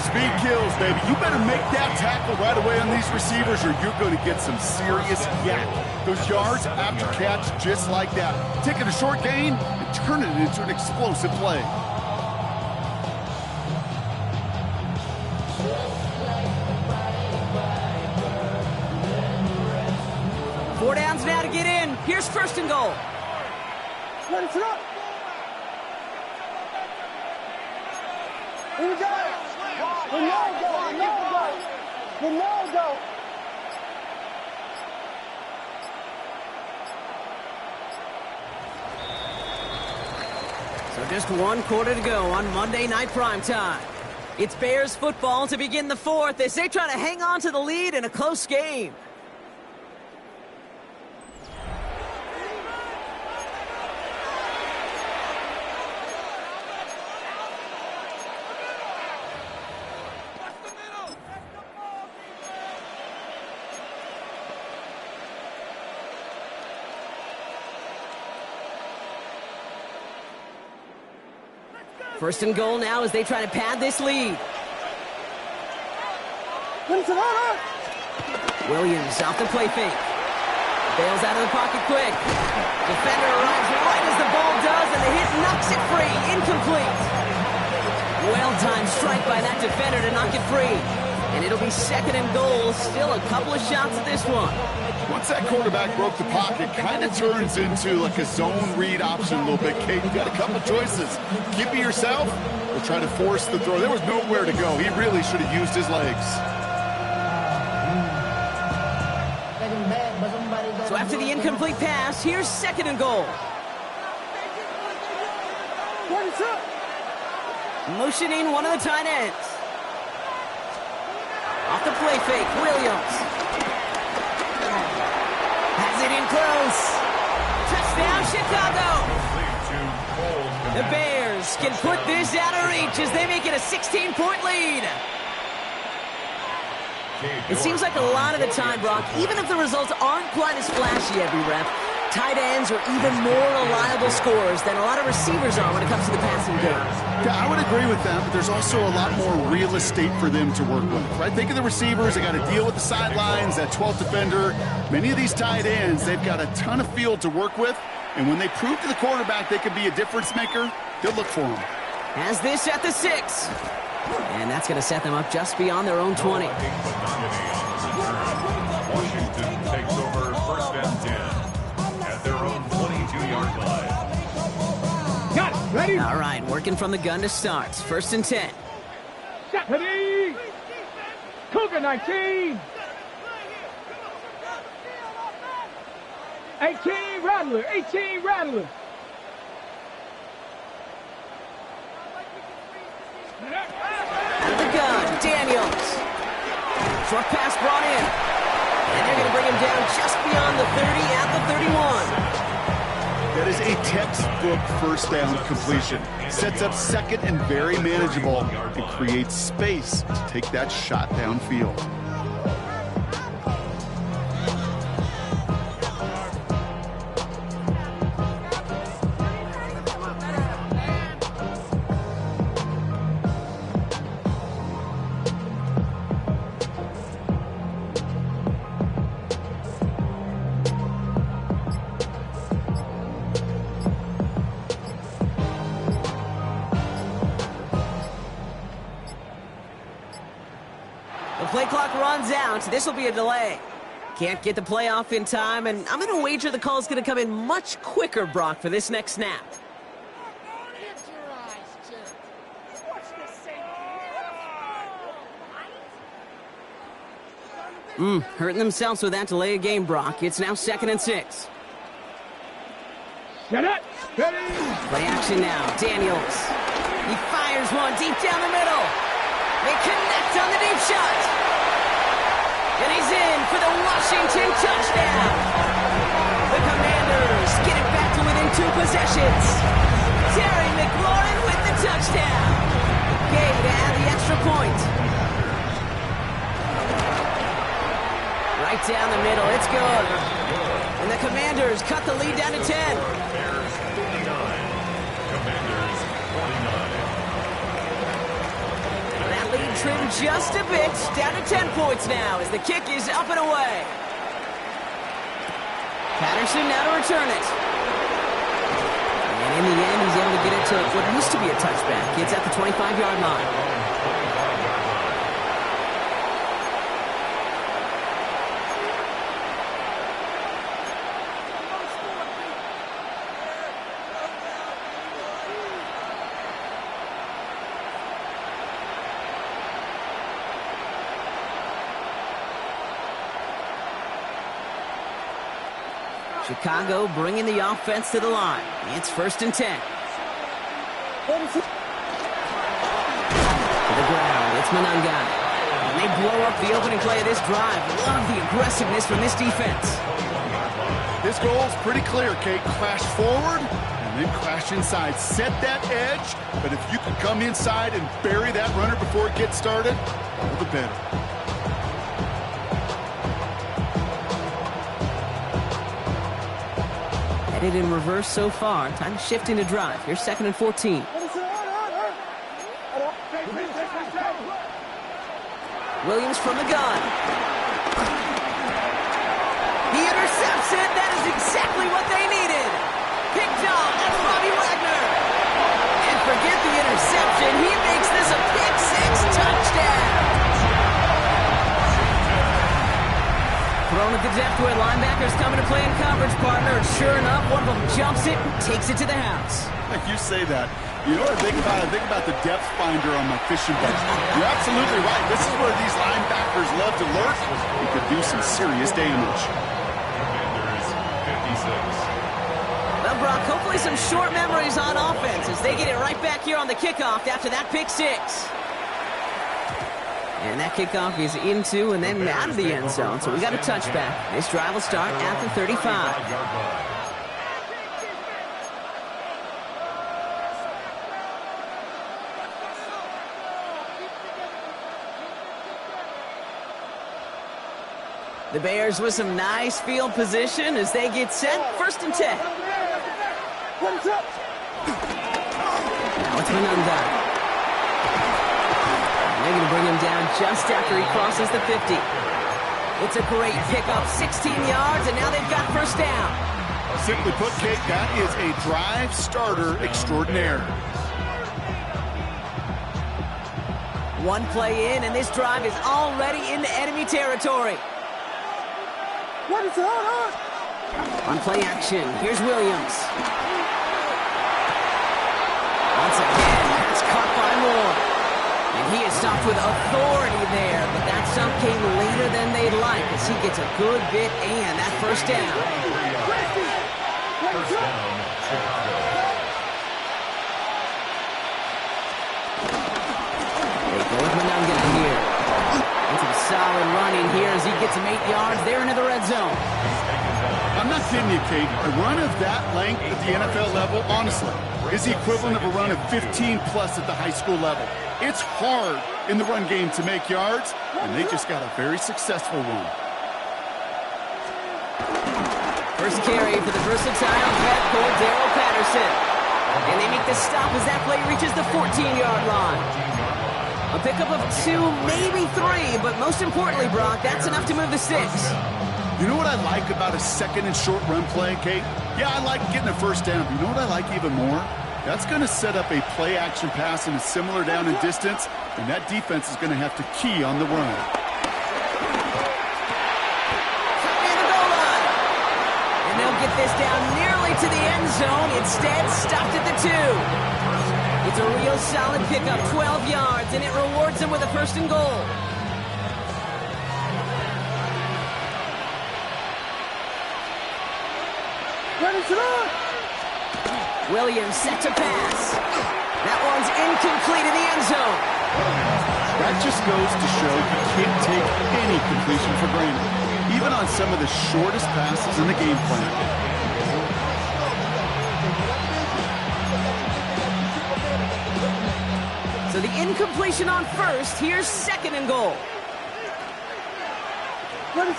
Speed kills, baby. You better make that tackle right away on these receivers or you're going to get some serious yak. Those yards after catch just like that. Taking a short gain and turning it into an explosive play. Four downs now to get in. Here's first and goal. Run it up. Here we go. Ronaldo. So just 1 quarter to go on Monday Night Primetime. It's Bears football to begin the fourth as they try to hang on to the lead in a close game. First and goal now as they try to pad this lead. Williams off the play fake. Bails out of the pocket quick. Defender arrives right as the ball does, and the hit knocks it free. Incomplete. Well-timed strike by that defender to knock it free. And it'll be 2nd and goal. Still a couple of shots at this one. Once that quarterback broke the pocket, kind of turns into like a zone read option a little bit, Kate. You got a couple choices. Keep it yourself or try to force the throw. There was nowhere to go. He really should have used his legs. So after the incomplete pass, here's 2nd and goal. Motioning one of the tight ends. Off the play fake, Williams. Has it in close. Touchdown, Chicago. The Bears can put this out of reach as they make it a 16-point lead. It seems like a lot of the time, Brock, even if the results aren't quite as flashy every rep, tight ends are even more reliable scorers than a lot of receivers are when it comes to the passing game. Yeah, I would agree with that, but there's also a lot more real estate for them to work with, right? Think of the receivers. They got to deal with the sidelines, that 12th defender. Many of these tight ends, they've got a ton of field to work with, and when they prove to the quarterback they can be a difference maker, they'll look for them. Has this at the 6. And that's going to set them up just beyond their own 20. Washington takes over 1st and 10 at their own 22-yard line. Got it. Ready? All right, working from the gun to start. 1st and 10. Ready. Cougar 19. 18 Rattler. 18 Rattler. Out of the gun, Daniels. Short pass brought in. And they're going to bring him down just beyond the 30 at the 31. That is a textbook 1st down completion. Sets up 2nd and very manageable and creates space to take that shot downfield. The play clock runs out. This will be a delay. Can't get the play off in time, and I'm going to wager the call's going to come in much quicker, Brock, for this next snap. Hurting themselves with that delay of game, Brock. It's now 2nd and 6. Get it. Ready. Play action now. Daniels. He fires one deep down the middle. They connect on the deep shot. And he's in for the Washington touchdown. The Commanders get it back to within 2 possessions. Terry McLaurin with the touchdown. Gay to add the extra point. Right down the middle. It's good. And the Commanders cut the lead down to 10. Bears 49. Commanders 49. That lead trimmed just a bit, down to 10 points now as the kick is up and away. Patterson now to return it. And in the end, he's able to get it to what used to be a touchback. It's at the 25-yard line. Chicago bringing the offense to the line. It's 1st and 10. To the ground, it's Manunga. And they blow up the opening play of this drive. Love the aggressiveness from this defense. This goal is pretty clear, Kate. Crash forward and then crash inside. Set that edge, but if you can come inside and bury that runner before it gets started, all the better. Headed in reverse so far. Time to shift into drive. Here's 2nd and 14. Williams from the gun. He intercepts it. That is exactly what they needed. Picked off. That's Bobby Wagner. And forget the interception. He makes the down. Thrown at the depth where linebackers coming to play in coverage, partner. And sure enough, one of them jumps it and takes it to the house. Like you say that. You know what I think about? I think about the depth finder on my fishing boat. You're absolutely right. This is where these linebackers love to lurk. It could do some serious damage. Commanders 56. Well, Brock, hopefully some short memories on offense as they get it right back here on the kickoff after that pick six. And that kickoff is into and then out of the end zone, so we got a touchback. This drive will start at the 35. The Bears with some nice field position as they get set. 1st and 10. Now it's Manunda. They're going to bring him down just after he crosses the 50. It's a great pickup, 16 yards, and now they've got 1st down. Simply put, Kate, that is a drive starter extraordinaire. One play in, and this drive is already into enemy territory. On play action, here's Williams. Once again, that's caught by Moore. And he is stopped with authority there, but that stop came later than they'd like as he gets a good bit and that 1st down. 1st down, Chicago. They go with Manunga here. And some solid running here as he gets him 8 yards there into the red zone. I'm not kidding you, Kate. A run of that length at the NFL level, honestly, is the equivalent of a run of 15-plus at the high school level. It's hard in the run game to make yards, and they just got a very successful one. First carry for the versatile vet Cordero Patterson. And they make the stop as that play reaches the 14-yard line. A pickup of 2, maybe 3, but most importantly, Brock, that's enough to move the sticks. You know what I like about a 2nd and short run play, Kate? Yeah, I like getting a 1st down, but you know what I like even more? That's going to set up a play-action pass in a similar down and distance, and that defense is going to have to key on the run. And the goal line. And they'll get this down nearly to the end zone. Instead, stopped at the 2. It's a real solid pickup, 12 yards, and it rewards them with a 1st and goal. Williams set to pass. That one's incomplete in the end zone. That just goes to show you can't take any completion for granted, even on some of the shortest passes in the game plan. So the incompletion on 1st, here's 2nd and goal. One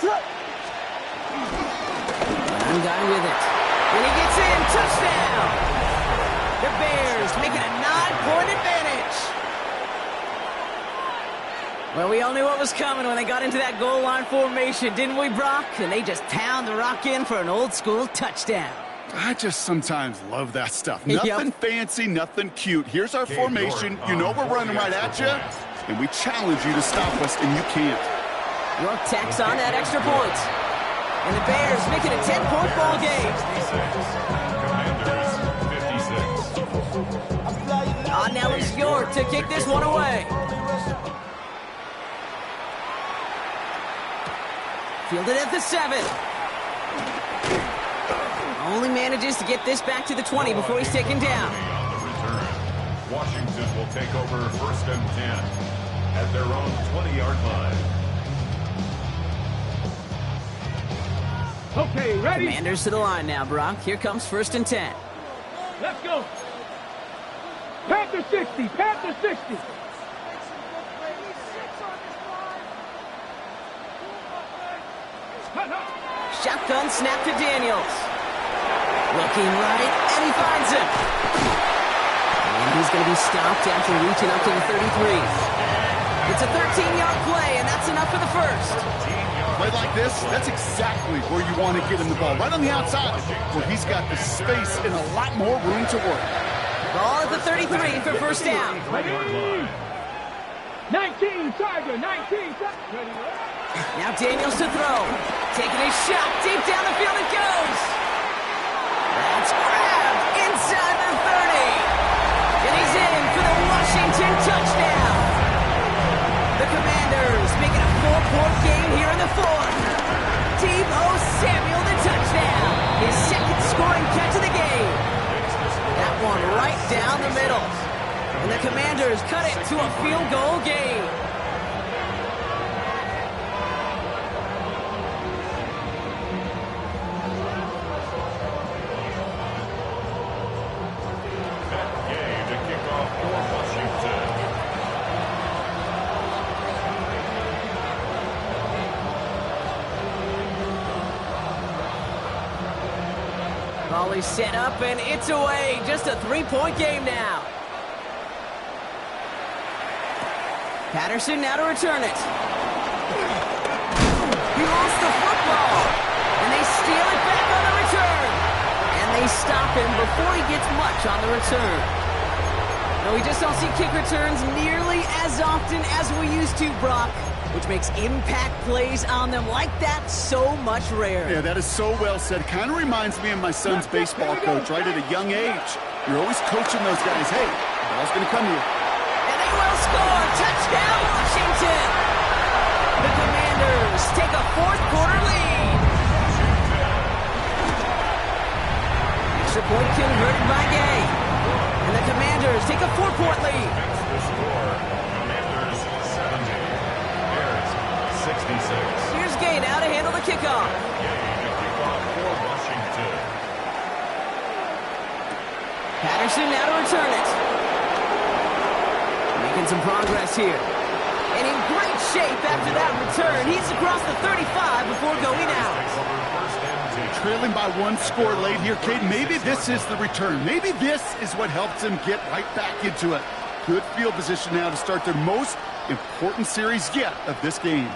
guy with it. And he gets in, touchdown! The Bears making a 9-point advantage. Well, we all knew what was coming when they got into that goal line formation, didn't we, Brock? And they just pound the rock in for an old-school touchdown. I just sometimes love that stuff. Nothing fancy, nothing cute. Here's our formation. You know we're running right at you, and we challenge you to stop us, and you can't. York tacks on that extra point. And the Bears making a 10-point ball game. Commanders 56. On now is York to kick this one away. Fielded at the 7. Only manages to get this back to the 20 before he's taken down. On the return, Washington will take over 1st and 10 at their own 20-yard line. Okay, ready? Commanders to the line now, Brock. Here comes 1st and 10. Let's go. Panther 60, Panther 60. Shotgun snap to Daniels. Looking right, and he finds him. And he's going to be stopped after reaching up to the 33. It's a 13-yard play, and that's enough for the 1st. Play like this, that's exactly where you want to get him the ball. Right on the outside, where he's got the space and a lot more room to work. Ball at the 33 for 1st down. 19, Tiger, 19. Now Daniels to throw. Taking his shot. Deep down the field it goes. That's grabbed inside the 30. And he's in for the Washington touchdown. The Commanders make it a 4-point game here in the fourth. Deebo Samuel the touchdown. His second scoring catch of the game. That one right down the middle. And the Commanders cut it to a field goal game. Volley set up and it's away. Just a 3-point game now. Patterson now to return it. He lost the football. And they steal it back on the return. And they stop him before he gets much on the return. No, we just don't see kick returns nearly as often as we used to, Brock, which makes impact plays on them like that so much rarer. Yeah, that is so well said. Kind of reminds me of my son's baseball coach, right at a young age. You're always coaching those guys, hey, the ball's going to come to you. And they will score. Touchdown, Washington. The Commanders take a fourth-quarter lead. Extra point converted by Gay. And the Commanders take a 4-point lead. The score, Commanders 70, Bears 66. Here's Gay now to handle the kickoff. Gay to kick off for Washington. Patterson now to return it. Making some progress here. And in great shape after that return. He's across the 35 before going out. Trailing by one score late here, Kate. Maybe this is the return. Maybe this is what helps them get right back into it. Good field position now to start their most important series yet of this game.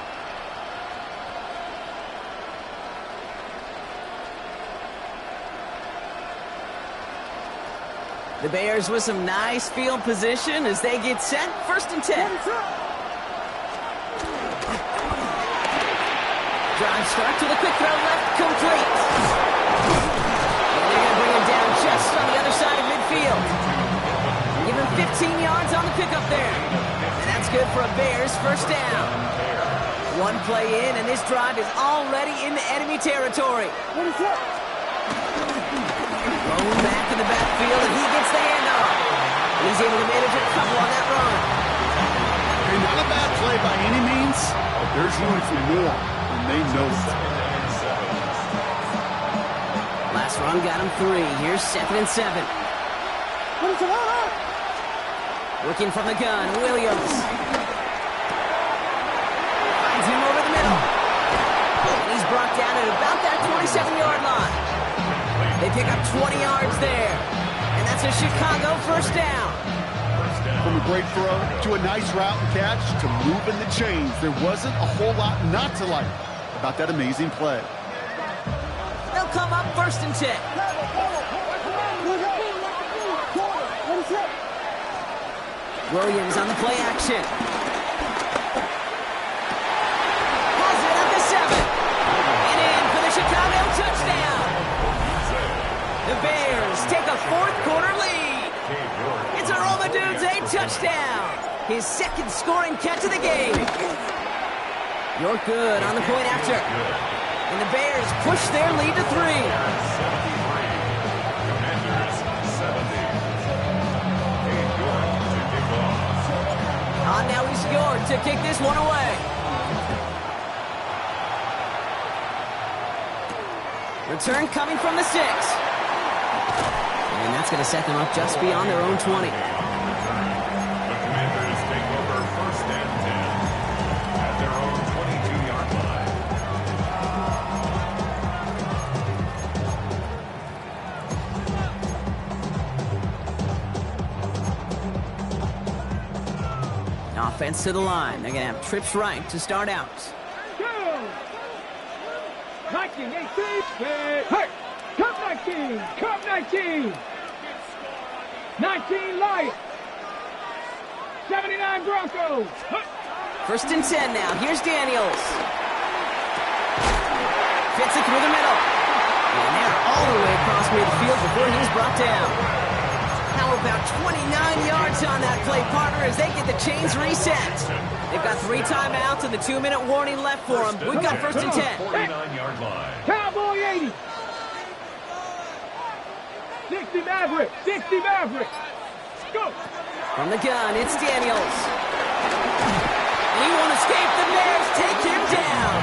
The Bears with some nice field position as they get set. 1st and 10. Drive start to the quick throw left, complete. And they're going to bring him down just on the other side of midfield. Give him 15 yards on the pickup there. And that's good for a Bears first down. One play in, and this drive is already into enemy territory. Going back in the backfield, and he gets the handoff. He's able to manage a couple on that run. Okay, not a bad play by any means, but there's room for more, and they know it. Last run got him 3. Here's 2nd and 7. Working from the gun, Williams. Finds him over the middle. And he's brought down at about that 27-yard line. They pick up 20 yards there. And that's a Chicago first down. From a great throw to a nice route and catch to moving the chains. There wasn't a whole lot not to like about that amazing play. They'll come up 1st and 10. Williams on the play action. Has it at the 7. And in for the Chicago touchdown. The Bears take a 4th-quarter lead. It's a Romadude's 8 touchdown. His 2nd scoring catch of the game. You're good on the point after. And the Bears push their lead to 3. Commanders 70. On now he scored to kick this one away. Return coming from the 6. And that's going to set them up just beyond their own 20. The Commanders take over 1st and 10 at their own 22-yard line. Offense to the line. They're going to have trips right to start out. 19, 18, hey, come 19, come 19. 19 light. 79 Broncos. First and 10 now. Here's Daniels. Fits it through the middle. And they're all the way across midfield before he's brought down. How about 29 yards on that play, partner, as they get the chains reset. They've got 3 timeouts and the 2-minute warning left for them. We've got first and 10. 49-yard line. Cowboy 80. 60 Maverick. 60 Maverick. Go. From the gun, it's Daniels. He won't escape. The Bears take him down.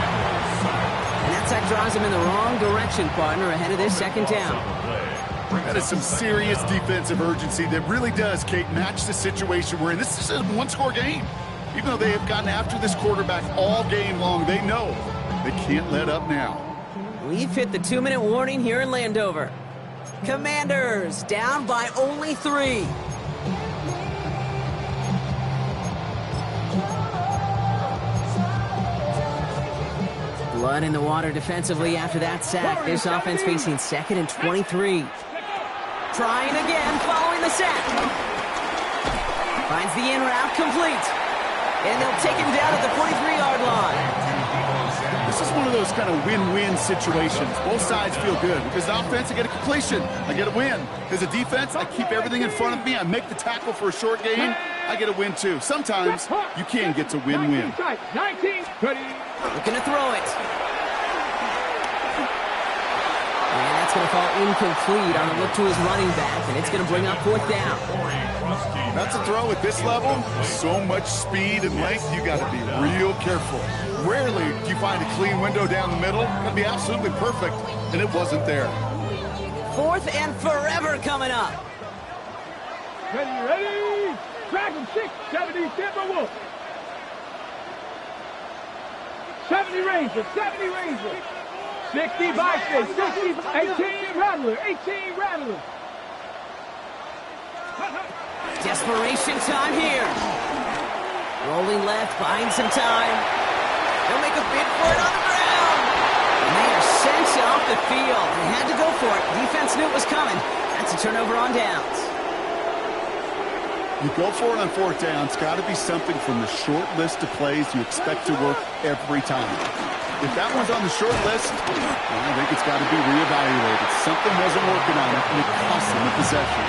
And that drives him in the wrong direction, partner, ahead of this second down. That is some serious defensive urgency that really does, Kate, match the situation we're in. This is a one-score game. Even though they have gotten after this quarterback all game long, they know they can't let up now. We've hit the 2-minute warning here in Landover. Commanders down by only 3. Blood in the water defensively after that sack. This offense facing 2nd and 23. Trying again following the sack. Finds the in route complete. And they'll take him down at the 43-yard line. This is one of those kind of win-win situations. Both sides feel good. As an offense, I get a completion. I get a win. As a defense, I keep everything in front of me. I make the tackle for a short gain. I get a win, too. Sometimes you can get to win-win. 19, 20. Looking to throw it. And that's going to fall incomplete on a look to his running back, and it's going to bring up 4th down. That's a throw at this level. So much speed and length, you got to be real careful. Rarely do you find a clean window down the middle. Got to be absolutely perfect, and it wasn't there. 4th and forever coming up. Ready. Dragon 6, 70 Timberwolves. 70 Rangers, 70 Rangers. 60 Bison, 60, 18 Rattler, 18 Rattler. Desperation time here. Rolling left, buying some time. They'll make a bid for it on the ground. And they are sent off the field. They had to go for it. Defense knew it was coming. That's a turnover on downs. You go for it on 4th down. It's got to be something from the short list of plays you expect to work every time. If that one's on the short list, I think it's got to be reevaluated. Something wasn't working on it, and it cost them the possession.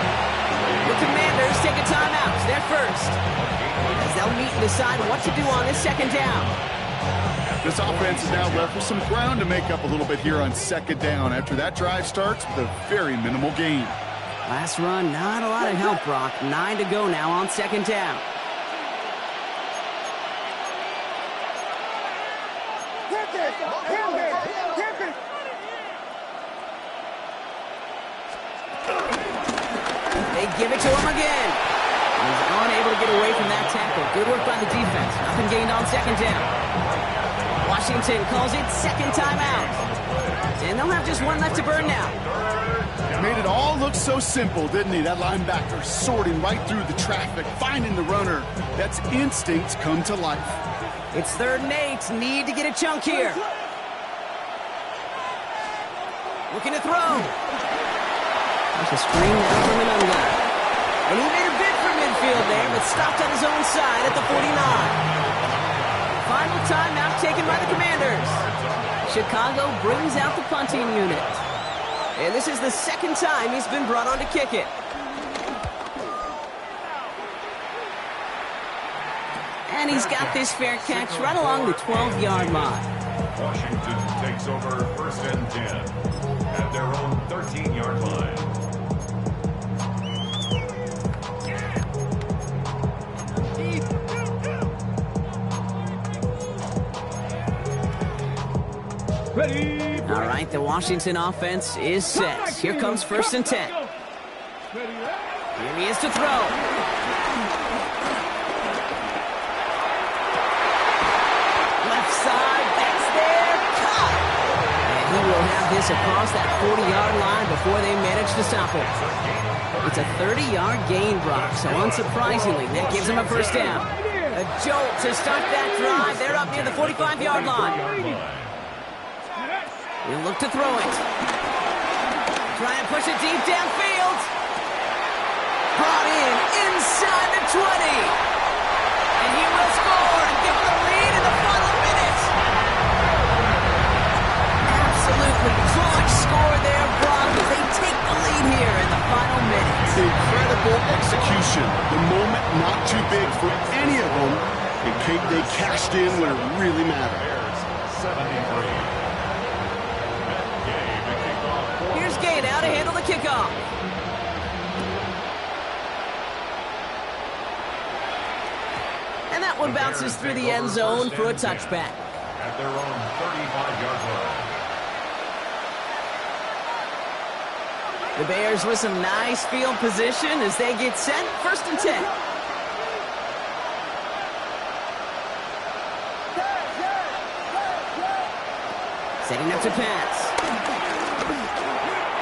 The Commanders take a timeout. They're first. As they'll meet and decide what to do on this second down. This offense is now left with some ground to make up a little bit here on 2nd down after that drive starts with a very minimal gain. Last run, not a lot of help, Brock. 9 to go now on 2nd down. They give it to him again. He's unable to get away from that tackle. Good work by the defense. Nothing gained on 2nd down. Washington calls it 2nd timeout. And they'll have just 1 left to burn now. Made it all look so simple, didn't he? That linebacker sorting right through the traffic, finding the runner. That's instincts come to life. It's 3rd and 8. Need to get a chunk here. Looking to throw. There's a screen now from an unguard. And he made a bid for midfield there, but stopped on his own side at the 49. Final timeout taken by the Commanders. Chicago brings out the punting unit. And this is the 2nd time he's been brought on to kick it. And he's got this fair catch right along the 12-yard line. Washington takes over 1st and 10 at their own 13-yard line. Ready. All right, the Washington offense is set. Here comes 1st and 10. Here he is to throw. Left side, that's there, caught. And he will have this across that 40-yard line before they manage to stop it. It's a 30-yard gain, Brock, so unsurprisingly, that gives him a 1st down. A jolt to start that drive. They're up near the 45-yard line. He'll look to throw it. Try and push it deep downfield. Brought in inside the 20. score there, Brock, as they take the lead here in the final minutes. Incredible execution. The moment not too big for any of them. And Kate, they cashed in when it really mattered. Bears 73. Here's Gay now to handle the kickoff. And that one bounces through the end zone for a touchback. At their own 35-yard line. The Bears with some nice field position as they get set. 1st and 10. Setting up to pass.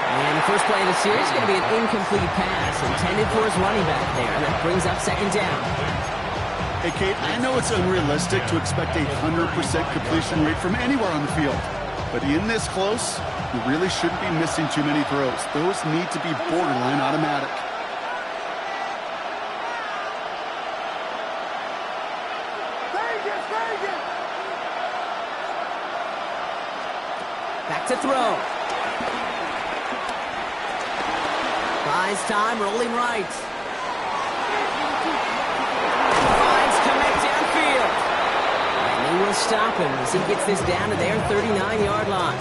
And the first play of the series is going to be an incomplete pass intended for his running back there. And that brings up 2nd down. Hey, Kate, I know it's unrealistic to expect a 100% completion rate from anywhere on the field. But in this close, you really shouldn't be missing too many throws. Those need to be borderline automatic. Back to throw. Buys time, rolling right. Finds Kmet downfield. And they will stop him as he gets this down to their 39-yard line.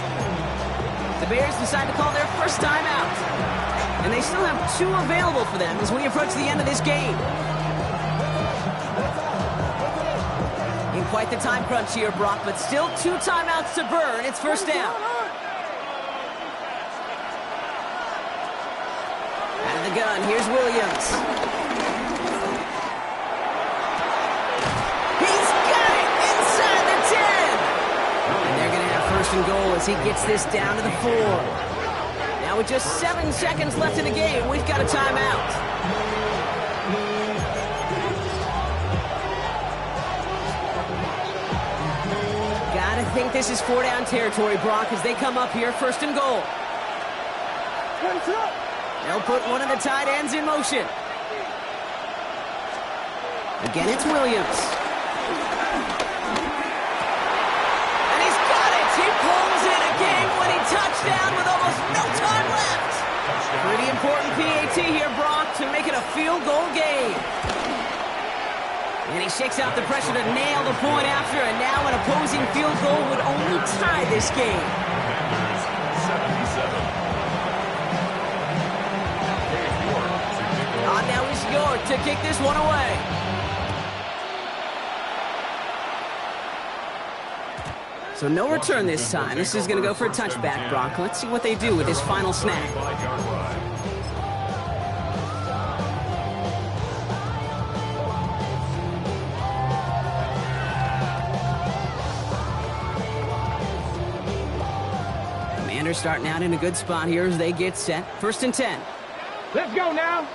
The Bears decide to call their first timeout. And they still have 2 available for them as we approach the end of this game. In quite the time crunch here, Brock, but still 2 timeouts to burn. It's 1st down. Out of the gun, here's Williams. He's got it inside the 10. And they're going to have 1st and goal as he gets this down to the 4. Now with just 7 seconds left in the game, we've got a timeout. I think this is 4-down territory, Brock, as they come up here, 1st and goal. They'll put one of the tight ends in motion. Again, it's Williams. And he's got it! He pulls in a game-winning touchdown with almost no time left. Pretty important PAT here, Brock, to make it a field goal game. And he shakes out the pressure to nail the point after, and now an opposing field goal would only tie this game. Commanders 77. Now is York to kick this one away. So no return this time. This is going to go for a touchback, Brock. Let's see what they do with this final snap. Commanders starting out in a good spot here as they get set. 1st and 10. Let's go now.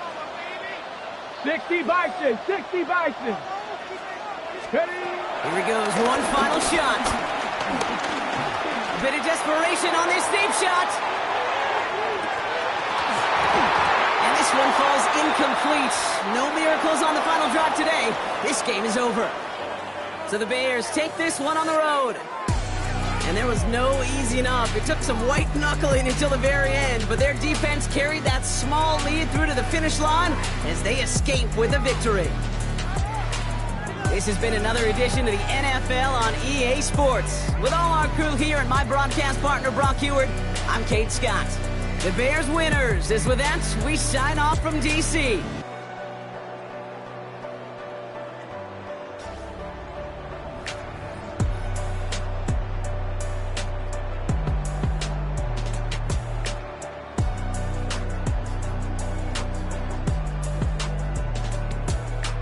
60 Bison, 60 Bison. Ready? Here he goes, one final shot. A bit of desperation on this deep shot. And this one falls incomplete. No miracles on the final drive today. This game is over. So the Bears take this one on the road. And there was no easing up. It took some white knuckling until the very end, but their defense carried that small lead through to the finish line as they escape with a victory. This has been another edition of the NFL on EA Sports. With all our crew here and my broadcast partner, Brock Heward, I'm Kate Scott. The Bears winners, as with that, we sign off from D.C.